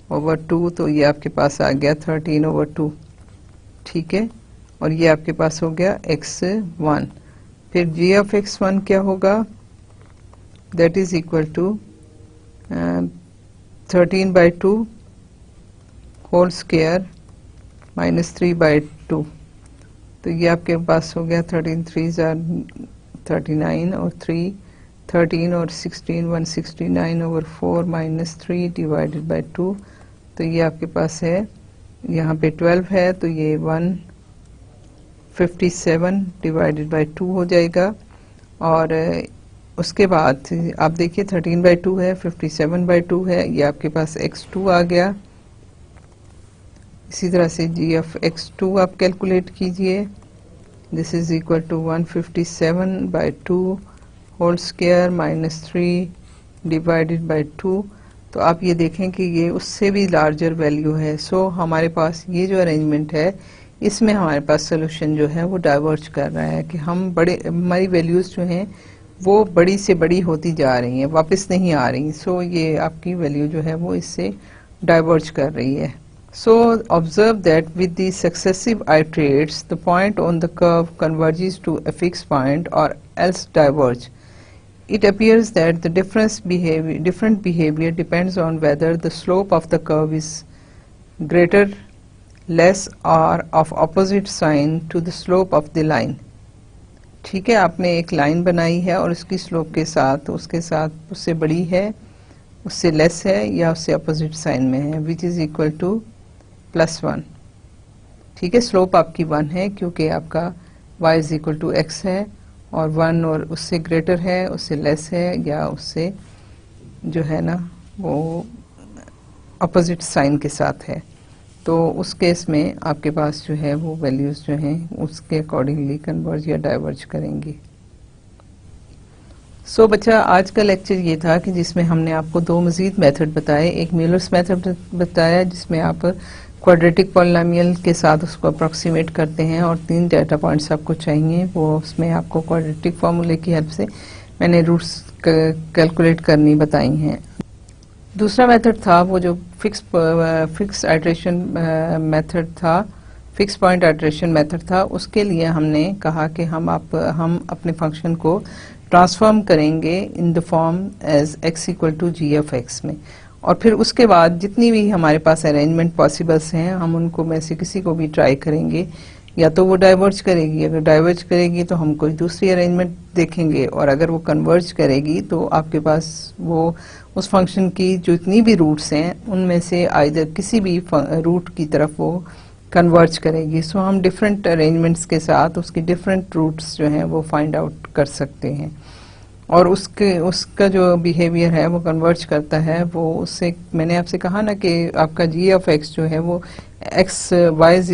S1: 3/2, तो ये आपके पास आ गया 13/2। ठीक है, और ये आपके पास हो गया x1। फिर g ऑफ x1 क्या होगा, that is equal to 13/2 whole square -3/2। तो ये आपके पास हो गया 13 3 39 और 3 13 और 16 169/4 -3 डिवाइडेड बाय 2। तो ये आपके पास है, यहाँ पे 12 है तो ये 157 डिवाइडेड बाय 2 हो जाएगा। और उसके बाद आप देखिए 13/2 है, 57/2 है, ये आपके पास x2 आ गया। इसी तरह से g ऑफ x2 आप कैलकुलेट कीजिए, this is equal to 157/2 whole square -3 divided by 2। तो आप ये देखें कि ये उससे भी लार्जर वैल्यू है। सो हमारे पास ये जो अरेंजमेंट है इसमें हमारे पास सोल्यूशन जो है वो डाइवर्ज कर रहा है कि हमारी वैल्यूज जो हैं वो बड़ी से बड़ी होती जा रही हैं, वापस नहीं आ रही। सो ये आपकी वैल्यू जो है वो इससे डाइवर्ज कर रही है। So observe that with the successive iterates, the point on the curve converges to a fixed point or else diverge. It appears that the different behavior depends on whether the slope of the curve is greater, less or of opposite sign to the slope of the line. ठीक है, आपने एक line बनाई है और उसकी slope के साथ उससे बड़ी है, उससे लेस है या उससे अपोजिट साइन में है, विच इज इक्वल टू +1। ठीक है, स्लोप आपकी 1 है क्योंकि आपका y is equal to x है, और 1 और उससे ग्रेटर है, उससे लेस है या उससे जो है ना वो अपोजिट साइन के साथ है। तो उस केस में आपके पास जो है वो वैल्यूज जो हैं उसके अकॉर्डिंगली कन्वर्ज या डाइवर्ज करेंगी। सो बच्चा, आज का लेक्चर ये था कि जिसमें हमने आपको दो मजीद मेथड बताए। एक म्यूलर्स मेथड बताया जिसमें आप क्वाड्रेटिक पॉलिनोमियल के साथ उसको अप्रॉक्सीमेट करते हैं, और 3 डाटा पॉइंट्स आपको चाहिए, वो उसमें आपको क्वाड्रेटिक फार्मूले की हेल्प से मैंने रूट्स कैलकुलेट करनी बताई हैं। दूसरा मेथड था वो जो फिक्स आइट्रेशन मेथड था, फिक्स पॉइंट आइट्रेशन मेथड था। उसके लिए हमने कहा कि हम अपने फंक्शन को ट्रांसफॉर्म करेंगे in the form as x equal to g of x में, और फिर उसके बाद जितनी भी हमारे पास अरेंजमेंट पॉसिबल्स हैं हम उनको में से किसी को भी ट्राई करेंगे, या तो वो डाइवर्ज करेगी, अगर डाइवर्ज करेगी तो हम कोई दूसरी अरेंजमेंट देखेंगे, और अगर वो कन्वर्ज करेगी तो आपके पास वो उस फंक्शन की जितनी भी रूट्स हैं उनमें से आइदर किसी भी रूट की तरफ वो कन्वर्ज करेगी। सो हम डिफरेंट अरेंजमेंट्स के साथ उसकी डिफरेंट रूट्स जो हैं वो फाइंड आउट कर सकते हैं, और उसका जो बिहेवियर है वो कन्वर्ज करता है। वो उससे मैंने आपसे कहा ना कि आपका g ऑफ x जो है वो y is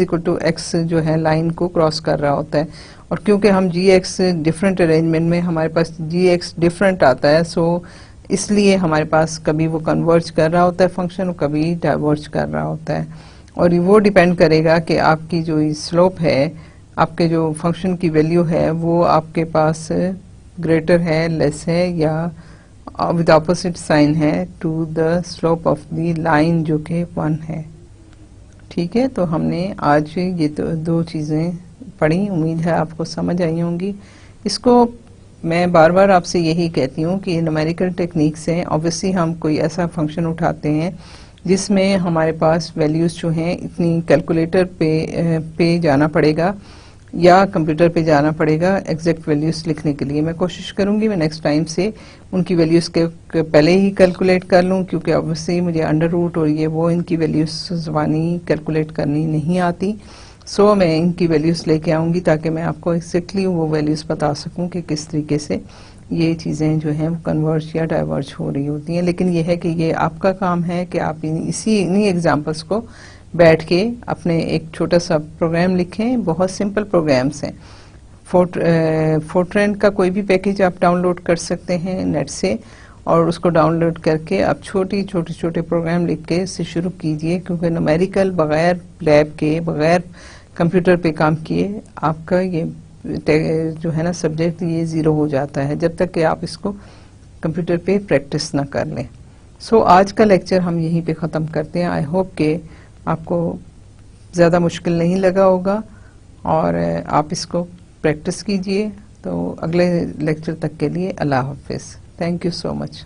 S1: equal to x जो है लाइन को क्रॉस कर रहा होता है, और क्योंकि हम gx डिफरेंट अरेंजमेंट में हमारे पास gx डिफरेंट आता है, सो इसलिए हमारे पास कभी वो कन्वर्ज कर रहा होता है फंक्शन और कभी डाइवर्ज कर रहा होता है। और वो डिपेंड करेगा कि आपकी जो स्लोप है, आपके जो फंक्शन की वैल्यू है वो आपके पास ग्रेटर है, लेस है या विद ऑपोजिट साइन है to the slope of the line जो कि 1 है। ठीक है, तो हमने आज ये दो चीज़ें पढ़ी, उम्मीद है आपको समझ आई होंगी। इसको मैं बार बार आपसे यही कहती हूँ कि न्यूमेरिकल टेक्निक से ऑब्वियसली हम कोई ऐसा फंक्शन उठाते हैं जिसमें हमारे पास वैल्यूज़ जो हैं इतनी कैलकुलेटर पे जाना पड़ेगा या कंप्यूटर पे जाना पड़ेगा एग्जैक्ट वैल्यूज़ लिखने के लिए। मैं कोशिश करूंगी मैं नेक्स्ट टाइम से उनकी वैल्यूज़ के पहले ही कैलकुलेट कर लूं, क्योंकि ऑब्वियसली मुझे अंडर रूट और ये वो इनकी वैल्यूज़ ज़बानी कैलकुलेट करनी नहीं आती। सो मैं इनकी वैल्यूज़ लेके आऊँगी ताकि मैं आपको एक्जैक्टली वो वैल्यूज़ बता सकूँ कि किस तरीके से ये चीज़ें जो हैं वो कन्वर्ज या डाइवर्ज हो रही होती हैं। लेकिन ये है कि ये आपका काम है कि आप इन्हीं एग्जाम्पल्स को बैठ के अपने एक छोटा सा प्रोग्राम लिखें। बहुत सिंपल प्रोग्राम्स हैं। फोर्ट्रेन का कोई भी पैकेज आप डाउनलोड कर सकते हैं नेट से, और उसको डाउनलोड करके आप छोटे प्रोग्राम लिख के इससे शुरू कीजिए, क्योंकि न्यूमेरिकल बगैर लैब के, बगैर कंप्यूटर पे काम किए आपका ये जो है ना सब्जेक्ट ये ज़ीरो हो जाता है जब तक कि आप इसको कंप्यूटर पे प्रैक्टिस ना कर लें। सो आज का लेक्चर हम यहीं पे ख़त्म करते हैं। आई होप के आपको ज़्यादा मुश्किल नहीं लगा होगा और आप इसको प्रैक्टिस कीजिए। तो अगले लेक्चर तक के लिए अल्लाह हाफिज़। Thank you so much.